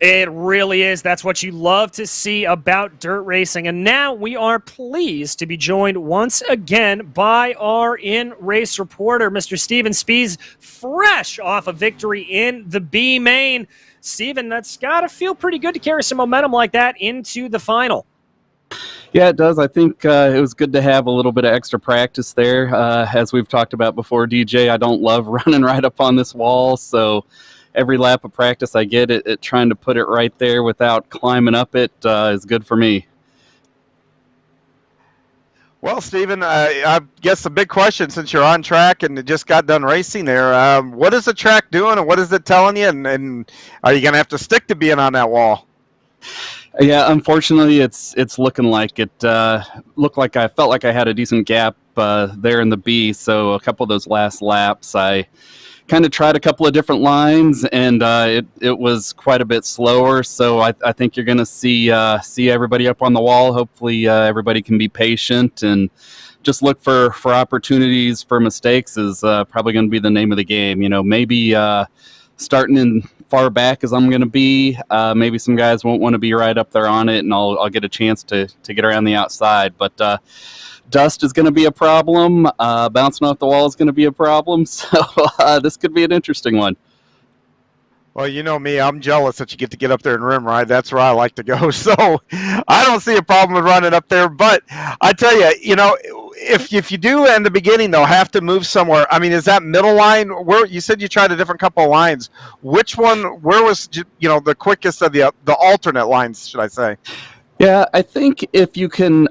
It really is. That's what you love to see about dirt racing. And now we are pleased to be joined once again by our in-race reporter, Mr. Steven Spees, fresh off a victory in the B main. Steven, that's got to feel pretty good to carry some momentum like that into the final. Yeah, it does. I think it was good to have a little bit of extra practice there. As we've talked about before, DJ, I don't love running right up on this wall, so every lap of practice I get it trying to put it right there without climbing up it is good for me. Well, Steven, I guess the big question, since you're on track and just got done racing there, what is the track doing and what is it telling you? And are you going to have to stick to being on that wall? Yeah, unfortunately, it's looking like it. Looked like I felt like I had a decent gap there in the B. So a couple of those last laps, I kind of tried a couple of different lines, and it was quite a bit slower. So I think you're going to see everybody up on the wall. Hopefully, everybody can be patient and just look for opportunities for mistakes. Is probably going to be the name of the game. You know, maybe starting in far back as I'm going to be. Maybe some guys won't want to be right up there on it, and I'll get a chance to get around the outside. But dust is going to be a problem. Bouncing off the wall is going to be a problem. So this could be an interesting one. Well, you know me, I'm jealous that you get to get up there and rim ride. That's where I like to go. So I don't see a problem with running up there. But I tell you, if you do in the beginning though have to move somewhere, I mean, is that middle line where you said you tried a different couple of lines? Which one? Where was the quickest of the alternate lines? Should I say? Yeah, I think if you can,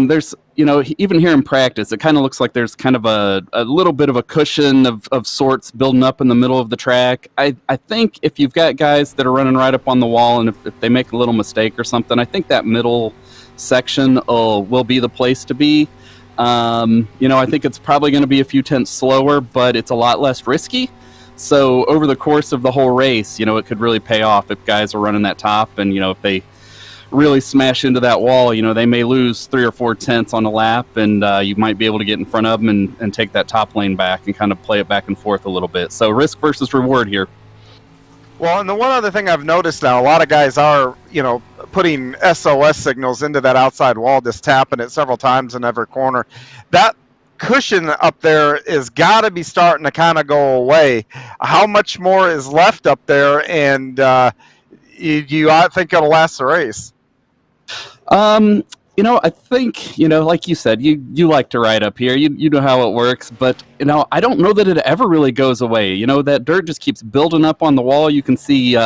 there's, even here in practice, it kind of looks like there's kind of a little bit of a cushion of sorts building up in the middle of the track. I think if you've got guys that are running right up on the wall, and if they make a little mistake or something, I think that middle section will be the place to be. I think it's probably going to be a few tenths slower, but it's a lot less risky. So over the course of the whole race, it could really pay off if guys are running that top, and if they really smash into that wall, they may lose 3 or 4 tenths on a lap, and you might be able to get in front of them and take that top lane back and kind of play it back and forth a little bit. So risk versus reward here. Well, and the one other thing I've noticed now, a lot of guys are, putting SOS signals into that outside wall, just tapping it several times in every corner. That cushion up there is got to be starting to kind of go away. How much more is left up there, and I think it'll last the race? I think, like you said, you like to ride up here. You know how it works, but, I don't know that it ever really goes away. That dirt just keeps building up on the wall. You can see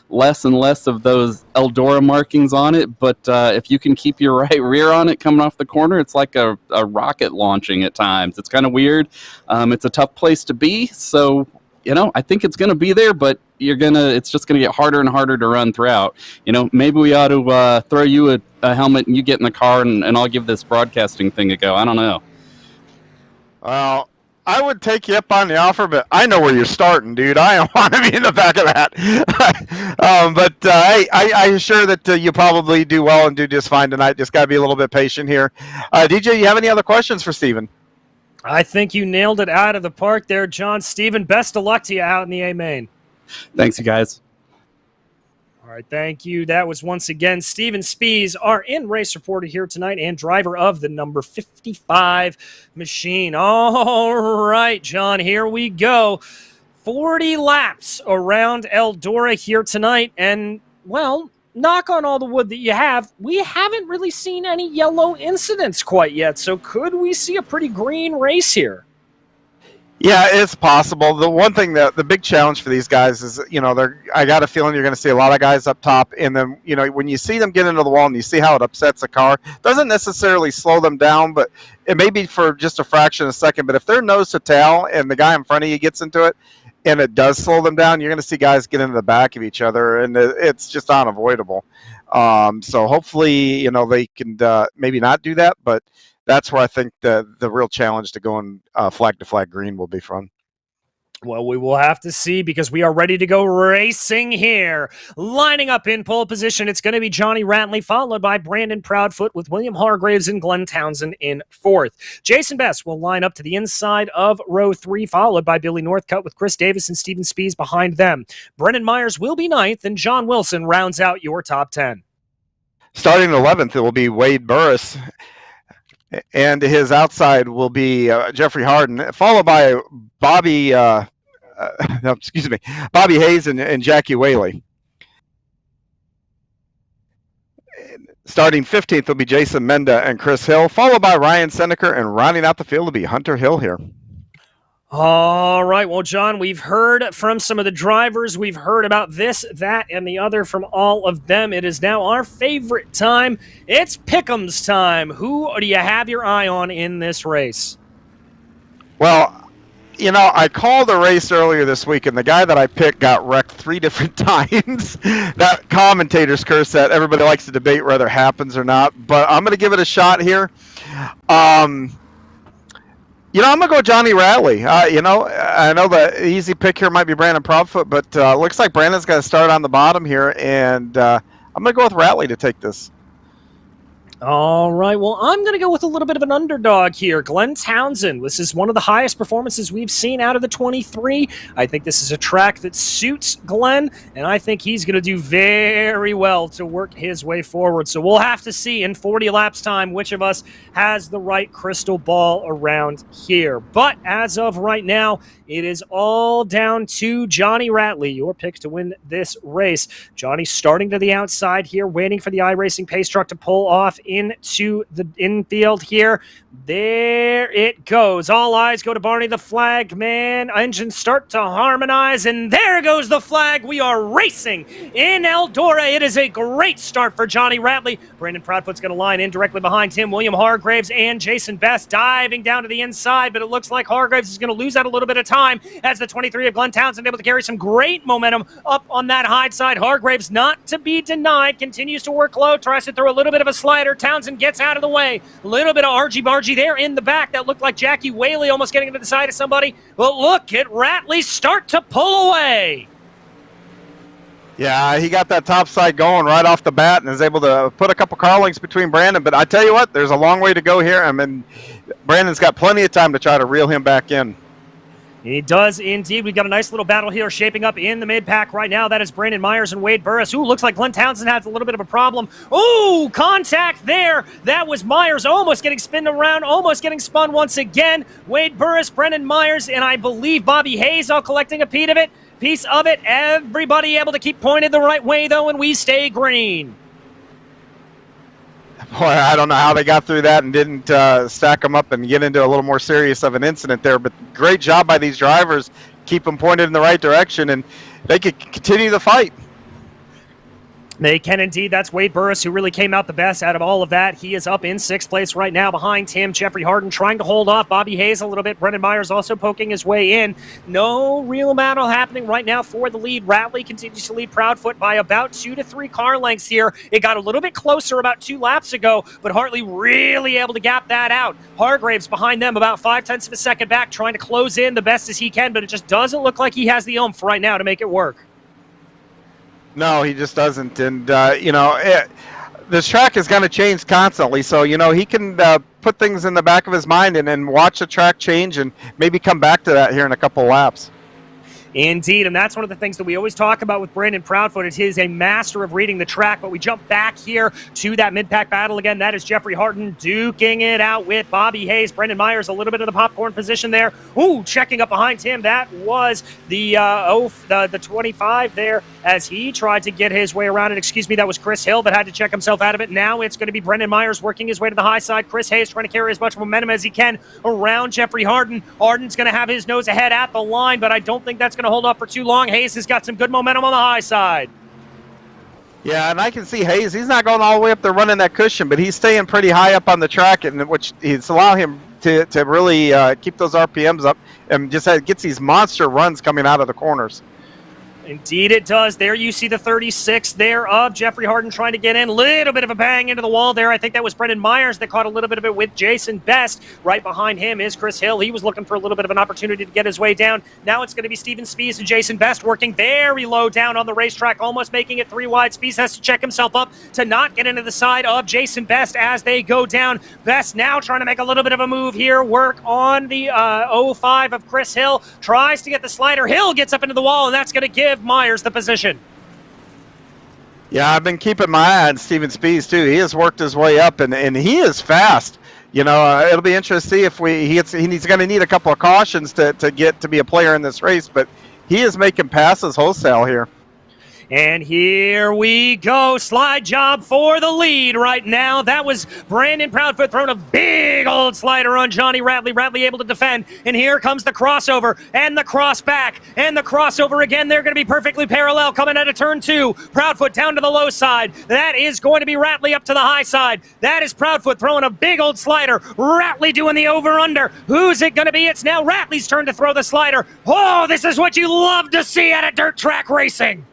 less and less of those Eldora markings on it, but if you can keep your right rear on it coming off the corner, it's like a rocket launching at times. It's kind of weird. It's a tough place to be, so I think it's going to be there, but it's just going to get harder and harder to run throughout. Maybe we ought to throw you a helmet and you get in the car and I'll give this broadcasting thing a go. I don't know. Well, I would take you up on the offer, but I know where you're starting, dude. I don't want to be in the back of that. I'm sure that you probably do well and do just fine tonight. Just got to be a little bit patient here. DJ, you have any other questions for Steven? I think you nailed it out of the park there, John. Steven, best of luck to you out in the A-Main. Thanks, you guys. All right, thank you. That was once again Steven Spies, our in-race reporter here tonight and driver of the number 55 machine. All right, John, here we go. 40 laps around Eldora here tonight, and, well, knock on all the wood that you have, we haven't really seen any yellow incidents quite yet, so could we see a pretty green race here? Yeah, it's possible. The one thing that the big challenge for these guys is, I got a feeling you're going to see a lot of guys up top, and then, when you see them get into the wall and you see how it upsets the car, doesn't necessarily slow them down, but it may be for just a fraction of a second. But if they're nose to tail and the guy in front of you gets into it, and it does slow them down, you're going to see guys get into the back of each other, and it's just unavoidable. So hopefully, they can maybe not do that, but that's where I think the real challenge to going flag to flag green will be from. Well, we will have to see because we are ready to go racing here. Lining up in pole position, it's going to be Johnny Ratley, followed by Brandon Proudfoot with William Hargraves and Glenn Townsend in fourth. Jason Best will line up to the inside of row 3, followed by Billy Northcutt with Chris Davis and Steven Spies behind them. Brennan Myers will be 9th, and John Wilson rounds out your top 10. Starting 11th, it will be Wade Burris. And his outside will be Jeffrey Harden, followed by Bobby Hayes and Jackie Whaley. Starting 15th will be Jason Menda and Chris Hill, followed by Ryan Seneker, and rounding out the field will be Hunter Hill here. All right. Well, John, we've heard from some of the drivers. We've heard about this, that, and the other from all of them. It is now our favorite time. It's Pick'em's time. Who do you have your eye on in this race? Well, I called a race earlier this week, and the guy that I picked got wrecked 3 different times. That commentator's curse that everybody likes to debate whether it happens or not, but I'm going to give it a shot here. I'm going to go Johnny Ratley. I know the easy pick here might be Brandon Proudfoot, but looks like Brandon's going to start on the bottom here, and I'm going to go with Ratley to take this. All right, well, I'm going to go with a little bit of an underdog here. Glenn Townsend. This is one of the highest performances we've seen out of the 23. I think this is a track that suits Glenn, and I think he's going to do very well to work his way forward. So we'll have to see in 40 laps time which of us has the right crystal ball around here. But as of right now, it is all down to Johnny Ratley, your pick to win this race. Johnny starting to the outside here, waiting for the iRacing pace truck to pull off into the infield here. There it goes. All eyes go to Barney the Flag Man. Engines start to harmonize, and there goes the flag. We are racing in Eldora. It is a great start for Johnny Ratley. Brandon Proudfoot's going to line in directly behind him. William Hargraves and Jason Best diving down to the inside, but it looks like Hargraves is going to lose out a little bit of time as the 23 of Glenn Townsend able to carry some great momentum up on that high side. Hargraves, not to be denied, continues to work low, tries to throw a little bit of a slider. Townsend gets out of the way. A little bit of argy-bargy there in the back. That looked like Jackie Whaley almost getting into the side of somebody. But look at Ratley start to pull away. Yeah, he got that top side going right off the bat and is able to put a couple car links between Brandon. But I tell you what, there's a long way to go here. I mean, Brandon's got plenty of time to try to reel him back in. He does indeed. We've got a nice little battle here shaping up in the mid-pack right now. That is Brandon Myers and Wade Burris. Ooh, looks like Glenn Townsend has a little bit of a problem. Ooh, contact there. That was Myers almost getting spinned around, almost getting spun once again. Wade Burris, Brendan Myers, and I believe Bobby Hayes all collecting a piece of it. Everybody able to keep pointed the right way, though, and we stay green. Boy, I don't know how they got through that and didn't stack them up and get into a little more serious of an incident there. But great job by these drivers. Keep them pointed in the right direction, and they could continue the fight. They can indeed. That's Wade Burris, who really came out the best out of all of that. He is up in 6th place right now behind him. Jeffrey Harden trying to hold off Bobby Hayes a little bit. Brendan Myers also poking his way in. No real battle happening right now for the lead. Ratley continues to lead Proudfoot by about 2 to 3 car lengths here. It got a little bit closer about 2 laps ago, but Hartley really able to gap that out. Hargraves behind them about 0.5 of a second back, trying to close in the best as he can, but it just doesn't look like he has the oomph right now to make it work. No, he just doesn't. And, this track is going to change constantly. So, he can put things in the back of his mind and then watch the track change and maybe come back to that here in a couple laps. Indeed, and that's one of the things that we always talk about with Brandon Proudfoot is he's a master of reading the track, but we jump back here to that mid-pack battle again. That is Jeffrey Harden duking it out with Bobby Hayes. Brendan Myers, a little bit of the popcorn position there. Ooh, checking up behind him. That was the 25 there as he tried to get his way around it. Excuse me, that was Chris Hill that had to check himself out of it. Now it's going to be Brendan Myers working his way to the high side. Chris Hayes trying to carry as much momentum as he can around Jeffrey Harden. Harden's going to have his nose ahead at the line, but I don't think that's going to hold up for too long. Hayes has got some good momentum on the high side. Yeah, and I can see Hayes. He's not going all the way up there running that cushion, but he's staying pretty high up on the track, and which it's allowing him to really keep those RPMs up and just gets these monster runs coming out of the corners. Indeed it does. There you see the 36 there of Jeffrey Harden trying to get in. Little bit of a bang into the wall there. I think that was Brendan Myers that caught a little bit of it with Jason Best. Right behind him is Chris Hill. He was looking for a little bit of an opportunity to get his way down. Now it's going to be Steven Spies and Jason Best working very low down on the racetrack, almost making it 3 wide. Spies has to check himself up to not get into the side of Jason Best as they go down. Best now trying to make a little bit of a move here. Work on the 05 of Chris Hill. Tries to get the slider. Hill gets up into the wall, and that's going to give Myers the position. Yeah, I've been keeping my eye on Steven Spies too. He has worked his way up, and he is fast. It'll be interesting to see if he's going to need a couple of cautions to get to be a player in this race, but he is making passes wholesale here. And here we go. Slide job for the lead right now. That was Brandon Proudfoot throwing a big old slider on Johnny Ratley. Ratley able to defend. And here comes the crossover and the cross back and the crossover again. They're going to be perfectly parallel coming out of turn 2. Proudfoot down to the low side. That is going to be Ratley up to the high side. That is Proudfoot throwing a big old slider. Ratley doing the over-under. Who's it going to be? It's now Ratley's turn to throw the slider. Oh, this is what you love to see at a dirt track racing.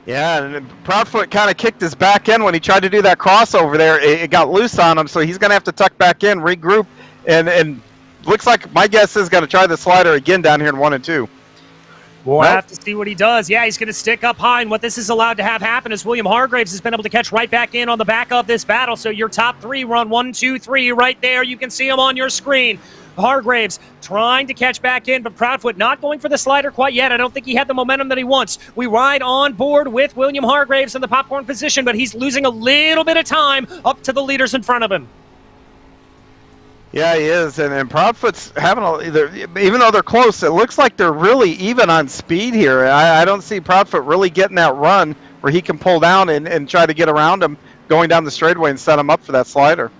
Yeah, and Proudfoot kind of kicked his back end when he tried to do that crossover there. It got loose on him, so he's going to have to tuck back in, regroup, and looks like my guess is going to try the slider again down here in 1 and 2. We'll have to see what he does. Yeah, he's going to stick up high, and what this is allowed to have happen is William Hargraves has been able to catch right back in on the back of this battle. So your top three run 1, 2, 3 right there. You can see them on your screen. Hargraves trying to catch back in, but Proudfoot not going for the slider quite yet. I don't think he had the momentum that he wants. We ride on board with William Hargraves in the popcorn position, but he's losing a little bit of time up to the leaders in front of him. Yeah, he is, and Proudfoot's having even though they're close, it looks like they're really even on speed here. I don't see Proudfoot really getting that run where he can pull down and try to get around him going down the straightaway and set him up for that slider.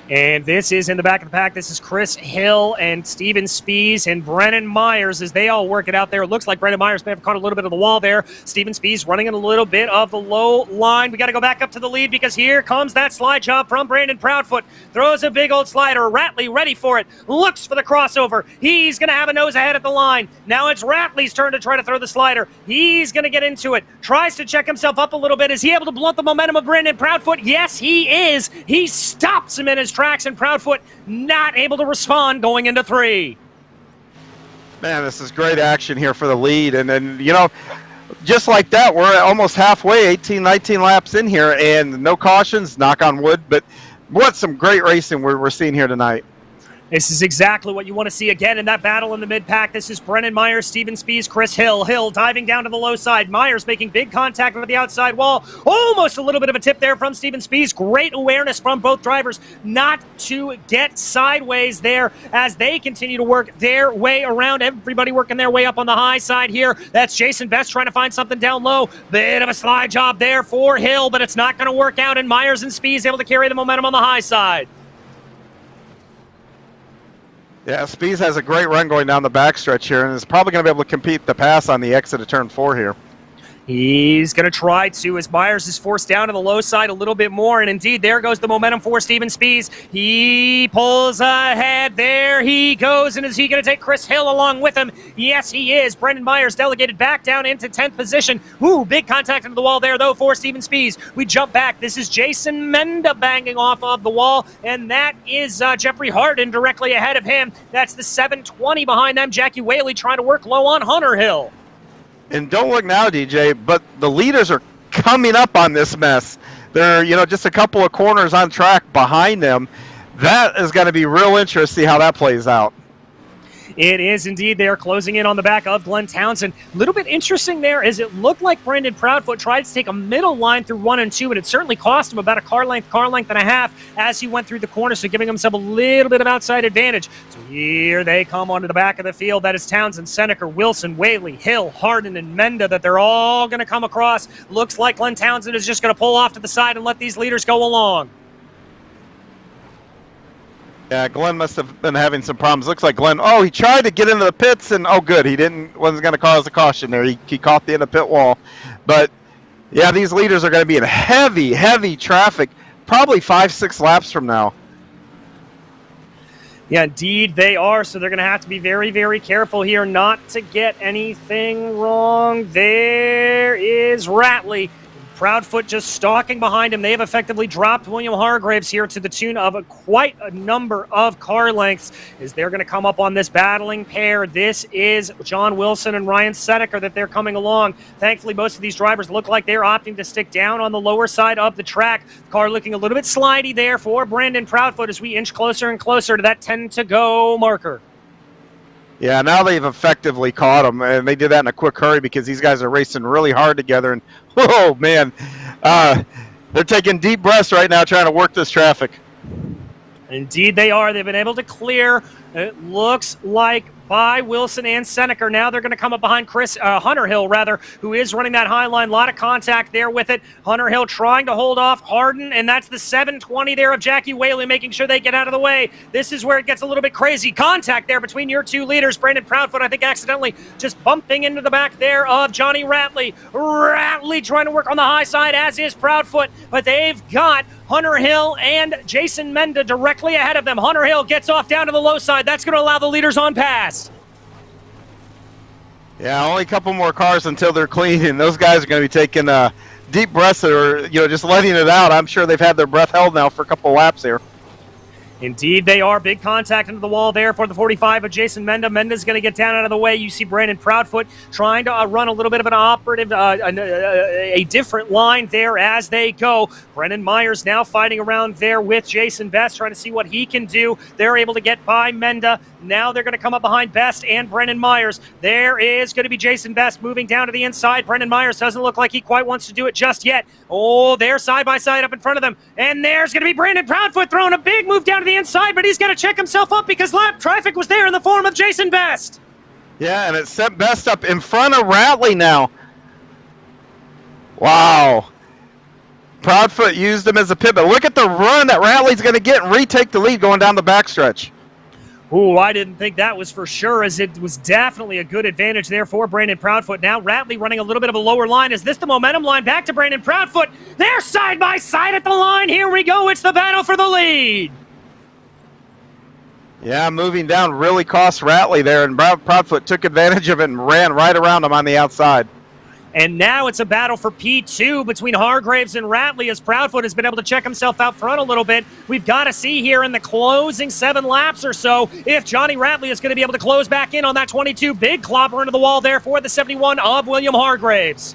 And this is in the back of the pack. This is Chris Hill and Steven Spies and Brennan Myers as they all work it out there. It looks like Brennan Myers may have caught a little bit of the wall there. Steven Spies running in a little bit of the low line. We got to go back up to the lead because here comes that slide job from Brandon Proudfoot. Throws a big old slider. Ratley ready for it. Looks for the crossover. He's going to have a nose ahead at the line. Now it's Ratley's turn to try to throw the slider. He's going to get into it. Tries to check himself up a little bit. Is he able to blunt the momentum of Brandon Proudfoot? Yes, he is. He stops him in his tracks, and Proudfoot not able to respond going into 3. Man, this is great action here for the lead. And then, just like that, we're almost halfway, 18, 19 laps in here, and no cautions, knock on wood. But what some great racing we're seeing here tonight. This is exactly what you want to see again in that battle in the mid-pack. This is Brennan Myers, Steven Spies, Chris Hill. Hill diving down to the low side. Myers making big contact with the outside wall. Almost a little bit of a tip there from Steven Spies. Great awareness from both drivers not to get sideways there as they continue to work their way around. Everybody working their way up on the high side here. That's Jason Best trying to find something down low. Bit of a slide job there for Hill, but it's not going to work out, and Myers and Spies able to carry the momentum on the high side. Yeah, Spies has a great run going down the backstretch here and is probably going to be able to compete the pass on the exit of turn 4 here. He's going to try to as Myers is forced down to the low side a little bit more. And indeed, there goes the momentum for Steven Spies. He pulls ahead. There he goes. And is he going to take Chris Hill along with him? Yes, he is. Brendan Myers delegated back down into 10th position. Ooh, big contact into the wall there, though, for Steven Spies. We jump back. This is Jason Menda banging off of the wall. And that is Jeffrey Harden directly ahead of him. That's the 720 behind them. Jackie Whaley trying to work low on Hunter Hill. And don't look now, DJ, but the leaders are coming up on this mess. They're, just a couple of corners on track behind them. That is going to be real interesting to see how that plays out. It is indeed. They are closing in on the back of Glenn Townsend. A little bit interesting there is it looked like Brandon Proudfoot tried to take a middle line through 1 and 2, and it certainly cost him about a car length and a half as he went through the corner, so giving himself a little bit of outside advantage. So here they come onto the back of the field. That is Townsend, Seneca, Wilson, Whaley, Hill, Harden, and Menda that they're all going to come across. Looks like Glenn Townsend is just going to pull off to the side and let these leaders go along. Yeah, Glenn must have been having some problems. Looks like Glenn, he tried to get into the pits, and good, he wasn't going to cause a caution there. He caught the end of pit wall. But, yeah, these leaders are going to be in heavy, heavy traffic, probably 5-6 laps from now. Yeah, indeed they are, so they're going to have to be very, very careful here not to get anything wrong. There is Ratley. Proudfoot just stalking behind him. They have effectively dropped William Hargraves here to the tune of quite a number of car lengths as they're going to come up on this battling pair. This is John Wilson and Ryan Seneca that they're coming along. Thankfully, most of these drivers look like they're opting to stick down on the lower side of the track. The car looking a little bit slidey there for Brandon Proudfoot as we inch closer and closer to that 10 to go marker. Yeah, now they've effectively caught him, and they did that in a quick hurry because these guys are racing really hard together. And, oh, man, they're taking deep breaths right now trying to work this traffic. Indeed they are. They've been able to clear, it looks like, by Wilson and Seneca. Now they're going to come up behind Hunter Hill, who is running that high line. A lot of contact there with it. Hunter Hill trying to hold off Harden, and that's the 720 there of Jackie Whaley making sure they get out of the way. This is where it gets a little bit crazy. Contact there between your two leaders. Brandon Proudfoot, I think, accidentally just bumping into the back there of Johnny Ratley. Ratley trying to work on the high side, as is Proudfoot, but they've got Hunter Hill and Jason Menda directly ahead of them. Hunter Hill gets off down to the low side. That's going to allow the leaders on pass. Yeah, only a couple more cars until they're clean, and those guys are going to be taking deep breaths or just letting it out. I'm sure they've had their breath held now for a couple laps here. Indeed, they are. Big contact into the wall there for the 45 of Jason Menda. Menda's going to get down out of the way. You see Brandon Proudfoot trying to run a little bit of an operative, a different line there as they go. Brennan Myers now fighting around there with Jason Best, trying to see what he can do. They're able to get by Menda. Now they're going to come up behind Best and Brennan Myers. There is going to be Jason Best moving down to the inside. Brennan Myers doesn't look like he quite wants to do it just yet. Oh, they're side by side up in front of them. And there's going to be Brandon Proudfoot throwing a big move down to the inside, but he's got to check himself up because lap traffic was there in the form of Jason Best. Yeah, and it set Best up in front of Ratley now. Wow. Proudfoot used him as a pivot. Look at the run that Ratley's going to get and retake the lead going down the backstretch. Ooh, I didn't think that was for sure, as it was definitely a good advantage there for Brandon Proudfoot. Now Ratley running a little bit of a lower line. Is this the momentum line? Back to Brandon Proudfoot. They're side by side at the line. Here we go. It's the battle for the lead. Yeah, moving down really cost Ratley there, and Proudfoot took advantage of it and ran right around him on the outside. And now it's a battle for P2 between Hargraves and Ratley, as Proudfoot has been able to check himself out front a little bit. We've got to see here in the closing 7 laps or so if Johnny Ratley is going to be able to close back in on that 22. Big clobber into the wall there for the 71 of William Hargraves.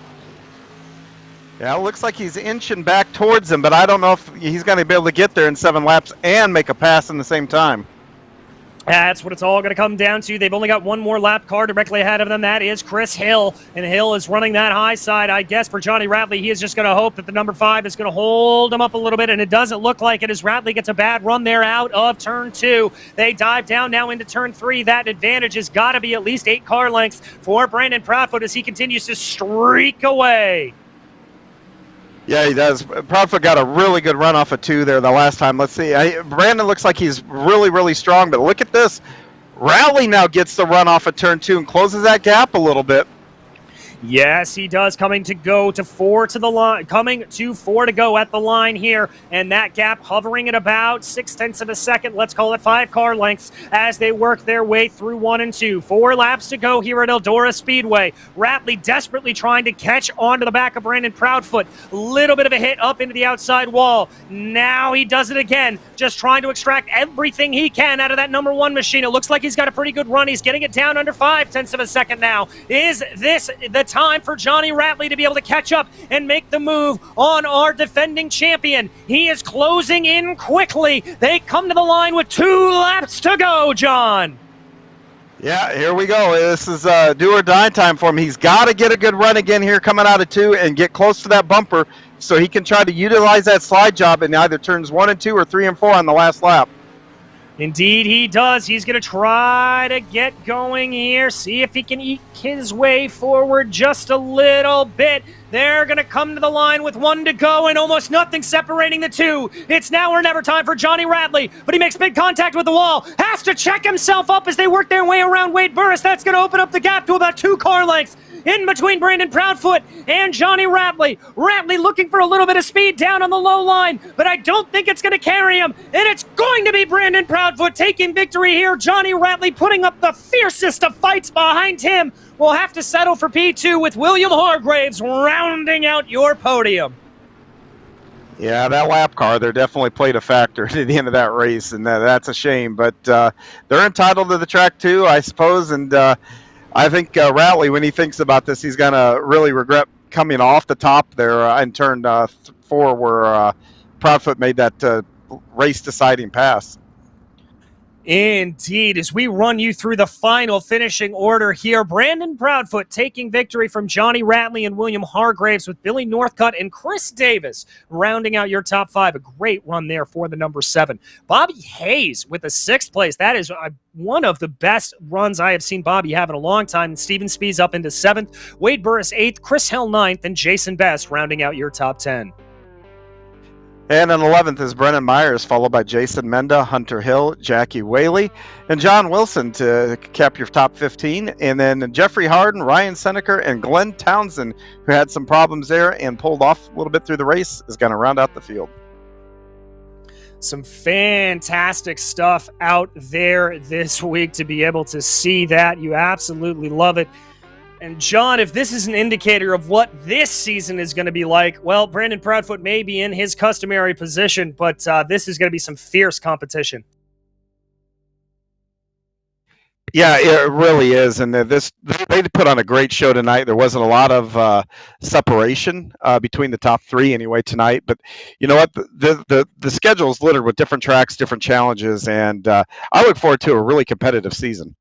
Yeah, it looks like he's inching back towards him, but I don't know if he's going to be able to get there in 7 laps and make a pass in the same time. That's what it's all going to come down to. They've only got one more lap car directly ahead of them. That is Chris Hill. And Hill is running that high side, I guess, for Johnny Ratley. He is just going to hope that the number 5 is going to hold him up a little bit, and it doesn't look like it as Ratley gets a bad run there out of turn 2. They dive down now into turn 3. That advantage has got to be at least 8 car lengths for Brandon Proudfoot as he continues to streak away. Yeah, he does. Proudfoot got a really good run off of 2 there the last time. Let's see. Brandon looks like he's really, really strong, but look at this. Ratley now gets the run off of turn 2 and closes that gap a little bit. Yes, he does. Coming to 4 to the line, coming to 4 to go at the line here, and that gap hovering at about 0.6 of a second. Let's call it 5 car lengths as they work their way through 1 and 2. 4 laps to go here at Eldora Speedway. Ratley desperately trying to catch onto the back of Brandon Proudfoot. Little bit of a hit up into the outside wall. Now he does it again, just trying to extract everything he can out of that number 1 machine. It looks like he's got a pretty good run. He's getting it down under 0.5 of a second now. Is this the time for Johnny Ratley to be able to catch up and make the move on our defending champion? He is closing in quickly. They come to the line with 2 laps to go, John. Yeah, here we go. This is do or die time for him. He's got to get a good run again here coming out of 2 and get close to that bumper so he can try to utilize that slide job in either turns 1 and 2 or 3 and 4 on the last lap. Indeed he does. He's going to try to get going here, see if he can eke his way forward just a little bit. They're going to come to the line with 1 to go and almost nothing separating the 2. It's now or never time for Johnny Ratley, but he makes big contact with the wall. Has to check himself up as they work their way around Wade Burris. That's going to open up the gap to about 2 car lengths in between Brandon Proudfoot and Johnny Ratley. Ratley looking for a little bit of speed down on the low line, but I don't think it's going to carry him, and it's going to be Brandon Proudfoot taking victory here. Johnny Ratley putting up the fiercest of fights behind him. We'll have to settle for P2 with William Hargraves rounding out your podium. Yeah, that lap car, they definitely played a factor at the end of that race, and that's a shame. But they're entitled to the track too, I suppose, and I think Ratley, when he thinks about this, he's going to really regret coming off the top there in turn 4 where Proudfoot made that race-deciding pass. Indeed, as we run you through the final finishing order here, Brandon Proudfoot taking victory from Johnny Ratley and William Hargraves, with Billy Northcutt and Chris Davis rounding out your top 5. A great run there for the number 7. Bobby Hayes with the 6th place. That is one of the best runs I have seen Bobby have in a long time. And Steven Spees up into 7th, Wade Burris 8th, Chris Hill 9th, and Jason Best rounding out your top 10. And in 11th is Brennan Myers, followed by Jason Menda, Hunter Hill, Jackie Whaley, and John Wilson to cap your top 15. And then Jeffrey Harden, Ryan Seneker, and Glenn Townsend, who had some problems there and pulled off a little bit through the race, is going to round out the field. Some fantastic stuff out there this week to be able to see that. You absolutely love it. And John, if this is an indicator of what this season is going to be like, well, Brandon Proudfoot may be in his customary position, but this is going to be some fierce competition. Yeah, it really is, and they put on a great show tonight. There wasn't a lot of separation between the top three anyway tonight, but you know what? The schedule is littered with different tracks, different challenges, and I look forward to a really competitive season.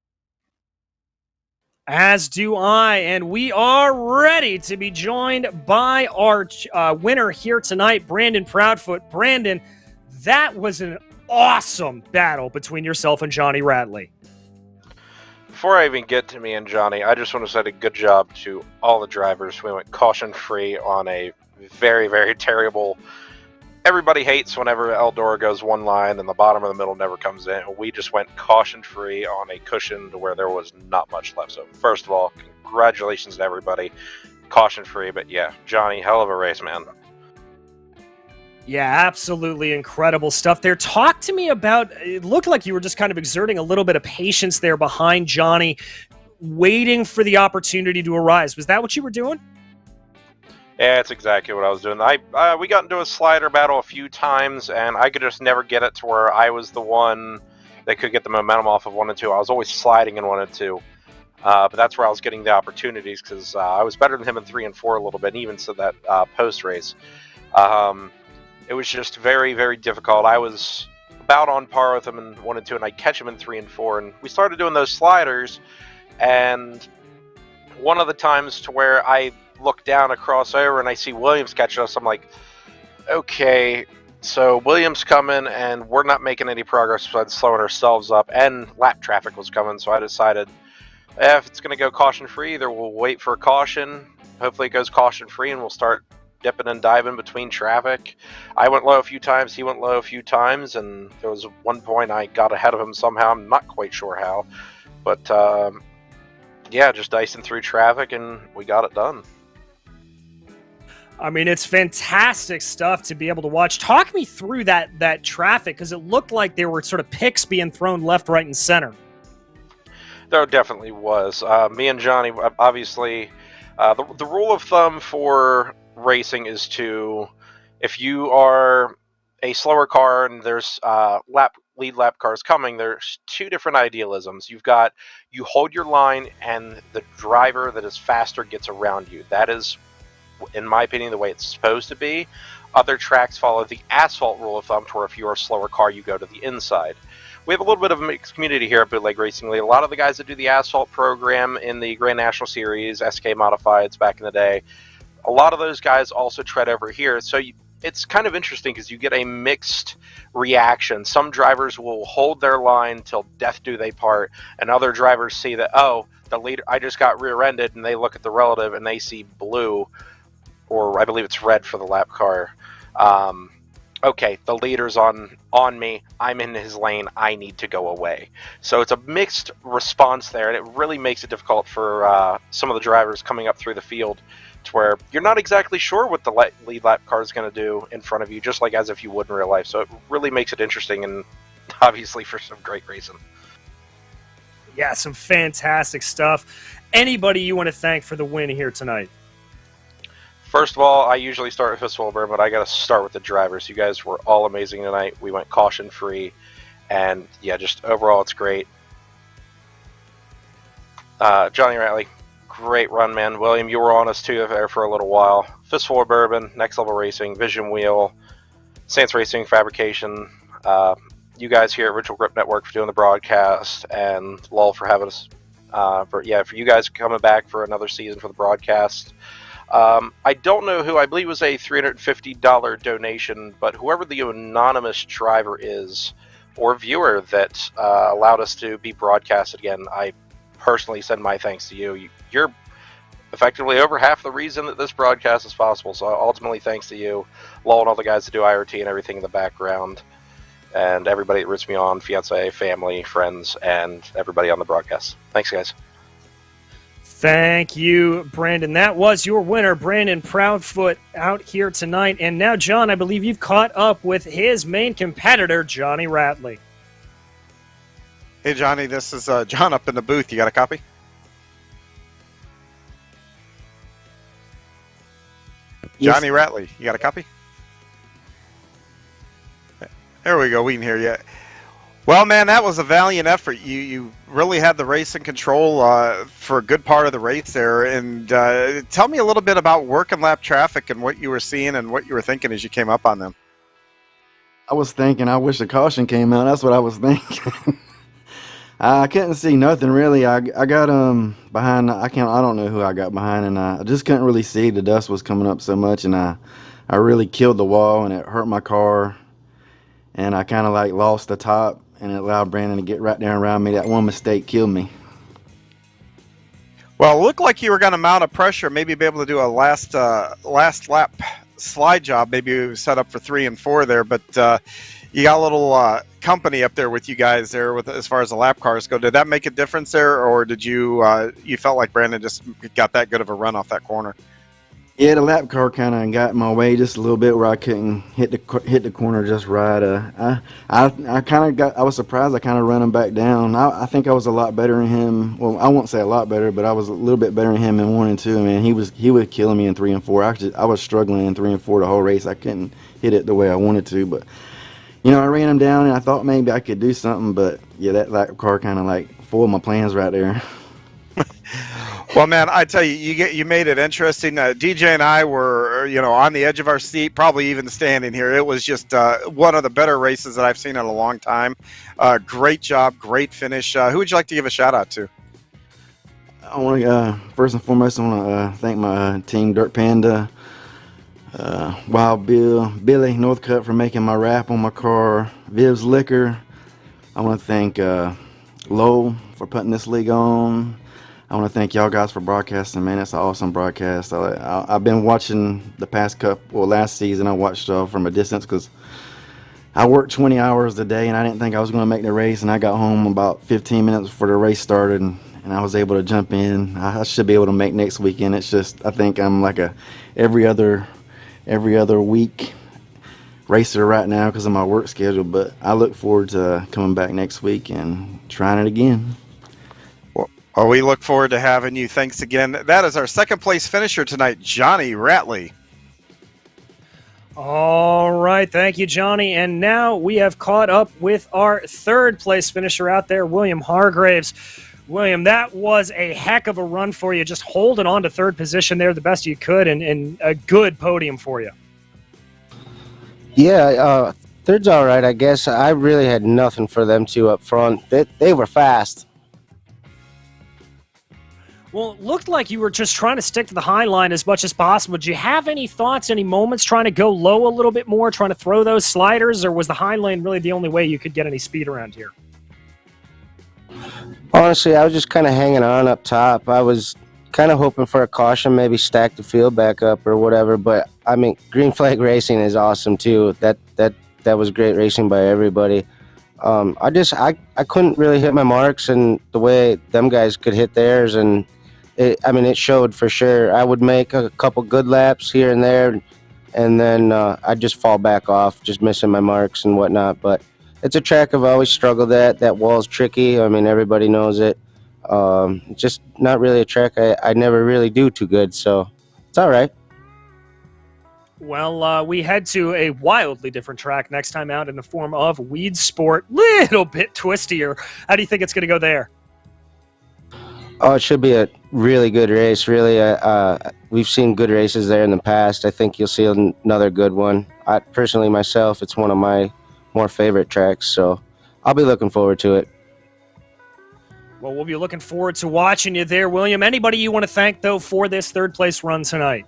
As do I, and we are ready to be joined by our winner here tonight, Brandon Proudfoot. Brandon, that was an awesome battle between yourself and Johnny Ratley. Before I even get to me and Johnny, I just want to say a good job to all the drivers. We went caution-free on a very, very terrible... Everybody hates whenever Eldora goes one line and the bottom of the middle never comes in. We just went caution-free on a cushion to where there was not much left. So first of all, congratulations to everybody. Caution-free, but yeah, Johnny, hell of a race, man. Yeah, absolutely incredible stuff there. Talk to me about, it looked like you were just kind of exerting a little bit of patience there behind Johnny, waiting for the opportunity to arise. Was that what you were doing? Yeah, that's exactly what I was doing. We got into a slider battle a few times, and I could just never get it to where I was the one that could get the momentum off of 1 and 2. I was always sliding in 1 and 2. But that's where I was getting the opportunities, because I was better than him in 3 and 4 a little bit, and even so that post-race. It was just very, very difficult. I was about on par with him in 1 and 2, and I'd catch him in 3 and 4. And we started doing those sliders, and one of the times to where I look down across over and I see Williams catching us, I'm like, okay, so Williams coming, and we're not making any progress besides slowing ourselves up, and lap traffic was coming, so I decided, if it's going to go caution-free, either we'll wait for a caution, hopefully it goes caution-free, and we'll start dipping and diving between traffic. I went low a few times, he went low a few times, and there was one point I got ahead of him somehow. I'm not quite sure how, but yeah, just dicing through traffic, and we got it done. I mean, it's fantastic stuff to be able to watch. Talk me through that traffic, because it looked like there were sort of picks being thrown left, right, and center. There definitely was. Me and Johnny, obviously, the rule of thumb for racing is to, if you are a slower car and there's lead lap cars coming, there's two different idealisms. You hold your line, and the driver that is faster gets around you. That is, in my opinion, the way it's supposed to be. Other tracks follow the asphalt rule of thumb, to where if you're a slower car, you go to the inside. We have a little bit of a mixed community here at Bootleg Racing. A lot of the guys that do the asphalt program in the Grand National Series, SK Modifieds back in the day, a lot of those guys also tread over here. So it's kind of interesting, because you get a mixed reaction. Some drivers will hold their line till death do they part, and other drivers see that, oh, the leader, I just got rear-ended, and they look at the relative and they see blue, or I believe it's red for the lap car. Okay, the leader's on me, I'm in his lane, I need to go away. So it's a mixed response there, and it really makes it difficult for some of the drivers coming up through the field, to where you're not exactly sure what the lead lap car is going to do in front of you, just like as if you would in real life. So it really makes it interesting, and obviously for some great racing. Yeah, some fantastic stuff. Anybody you want to thank for the win here tonight? First of all, I usually start with Fistful of Bourbon, but I got to start with the drivers. You guys were all amazing tonight. We went caution-free, and yeah, just overall, it's great. Johnny Ratley, great run, man. William, you were on us too there for a little while. Fistful of Bourbon, Next Level Racing, Vision Wheel, Sans Racing, Fabrication, you guys here at Ritual Grip Network for doing the broadcast, and Lol for having us. For you guys coming back for another season for the broadcast. I don't know who, I believe it was a $350 donation, but whoever the anonymous driver is or viewer that allowed us to be broadcasted again, I personally send my thanks to you. You're effectively over half the reason that this broadcast is possible, so ultimately thanks to you, Lowell, and all the guys that do IRT and everything in the background, and everybody that roots me on, fiance, family, friends, and everybody on the broadcast. Thanks, guys. Thank you, Brandon. That was your winner, Brandon Proudfoot, out here tonight. And now, John, I believe you've caught up with his main competitor, Johnny Ratley. Hey, Johnny, this is John up in the booth. You got a copy? Yes. Johnny Ratley, you got a copy? There we go. We can hear you. Well, man, that was a valiant effort. You really had the race in control for a good part of the race there. And tell me a little bit about working lap traffic and what you were seeing and what you were thinking as you came up on them. I was thinking, I wish the caution came out. That's what I was thinking. I couldn't see nothing really. I got behind. I don't know who I got behind, and I just couldn't really see. The dust was coming up so much, and I really killed the wall, and it hurt my car, and I kind of like lost the top, and it allowed Brandon to get right down around me. That one mistake killed me. Well, it looked like you were going to mount a pressure, maybe be able to do a last lap slide job. Maybe it was set up for 3 and 4 there, but you got a little company up there with you guys there with as far as the lap cars go. Did that make a difference there, or did you you felt like Brandon just got that good of a run off that corner? Yeah, the lap car kind of got in my way just a little bit where I couldn't hit the corner just right. I was surprised. I kind of run him back down. I think I was a lot better than him. Well, I won't say a lot better, but I was a little bit better than him in 1 and 2. Man, he was killing me in 3 and 4. I was struggling in 3 and 4 the whole race. I couldn't hit it the way I wanted to, but I ran him down and I thought maybe I could do something. But yeah, that lap car kind of like foiled my plans right there. Well, man, I tell you, you made it interesting. DJ and I were, on the edge of our seat, probably even standing here. It was just one of the better races that I've seen in a long time. Great job, great finish. Who would you like to give a shout out to? I want to first and foremost, I want to thank my team, Dirt Panda, Wild Bill, Billy Northcutt for making my wrap on my car, Viv's Liquor. I want to thank Lowell for putting this league on. I want to thank y'all guys for broadcasting, man. It's an awesome broadcast. I've been watching the past last season. I watched from a distance because I worked 20 hours a day, and I didn't think I was going to make the race. And I got home about 15 minutes before the race started, and I was able to jump in. I should be able to make next weekend. It's just I think I'm like a every other week racer right now because of my work schedule. But I look forward to coming back next week and trying it again. Well, we look forward to having you. Thanks again. That is our second place finisher tonight, Johnny Ratley. All right. Thank you, Johnny. And now we have caught up with our third place finisher out there, William Hargraves. William, that was a heck of a run for you, just holding on to third position there the best you could, and a good podium for you. Yeah, third's all right, I guess. I really had nothing for them two up front. They were fast. Well, it looked like you were just trying to stick to the high line as much as possible. Did you have any thoughts, any moments trying to go low a little bit more, trying to throw those sliders, or was the high lane really the only way you could get any speed around here? Honestly, I was just kind of hanging on up top. I was kind of hoping for a caution, maybe stack the field back up or whatever. But, I mean, Green Flag Racing is awesome, too. That was great racing by everybody. I couldn't really hit my marks and the way them guys could hit theirs, and it showed for sure. I would make a couple good laps here and there, and then I'd just fall back off, just missing my marks and whatnot. But it's a track I've always struggled at. That wall's tricky. I mean, everybody knows it. Just not really a track I never really do too good, so it's all right. Well, we head to a wildly different track next time out in the form of Weed Sport. Little bit twistier. How do you think it's going to go there? Oh, it should be a really good race. Really, we've seen good races there in the past. I think you'll see another good one. Personally, myself, it's one of my more favorite tracks, so I'll be looking forward to it. Well, we'll be looking forward to watching you there, William. Anybody you want to thank, though, for this third-place run tonight?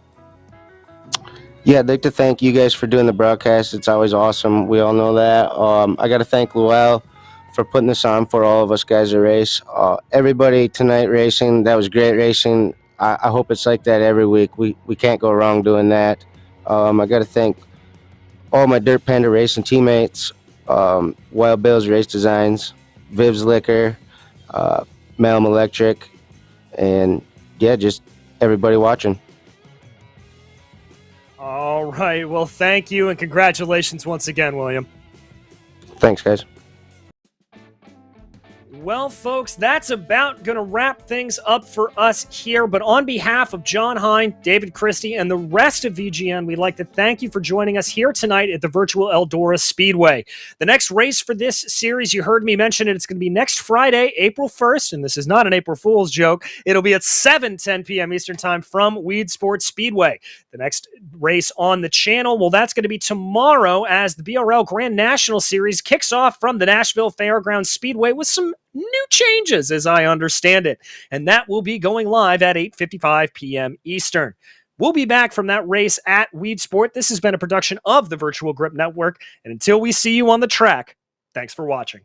Yeah, I'd like to thank you guys for doing the broadcast. It's always awesome. We all know that. I got to thank Luell for putting this on for all of us guys to race. Everybody tonight racing, that was great racing. I hope it's like that every week. We can't go wrong doing that. I got to thank all my Dirt Panda Racing teammates, Wild Bill's Race Designs, Viv's Liquor, Malm Electric, and yeah, just everybody watching. All right. Well, thank you, and congratulations once again, William. Thanks, guys. Well, folks, that's about going to wrap things up for us here. But on behalf of John Hine, David Christie, and the rest of VGN, we'd like to thank you for joining us here tonight at the virtual Eldora Speedway. The next race for this series, you heard me mention it, it's going to be next Friday, April 1st, and this is not an April Fool's joke. It'll be at 7:10 p.m. Eastern Time from Weed Sports Speedway. The next race on the channel, well, that's going to be tomorrow as the BRL Grand National Series kicks off from the Nashville Fairgrounds Speedway with some new changes, as I understand it. And that will be going live at 8:55 p.m. Eastern. We'll be back from that race at Weed Sport. This has been a production of the Virtual Grip Network. And until we see you on the track, thanks for watching.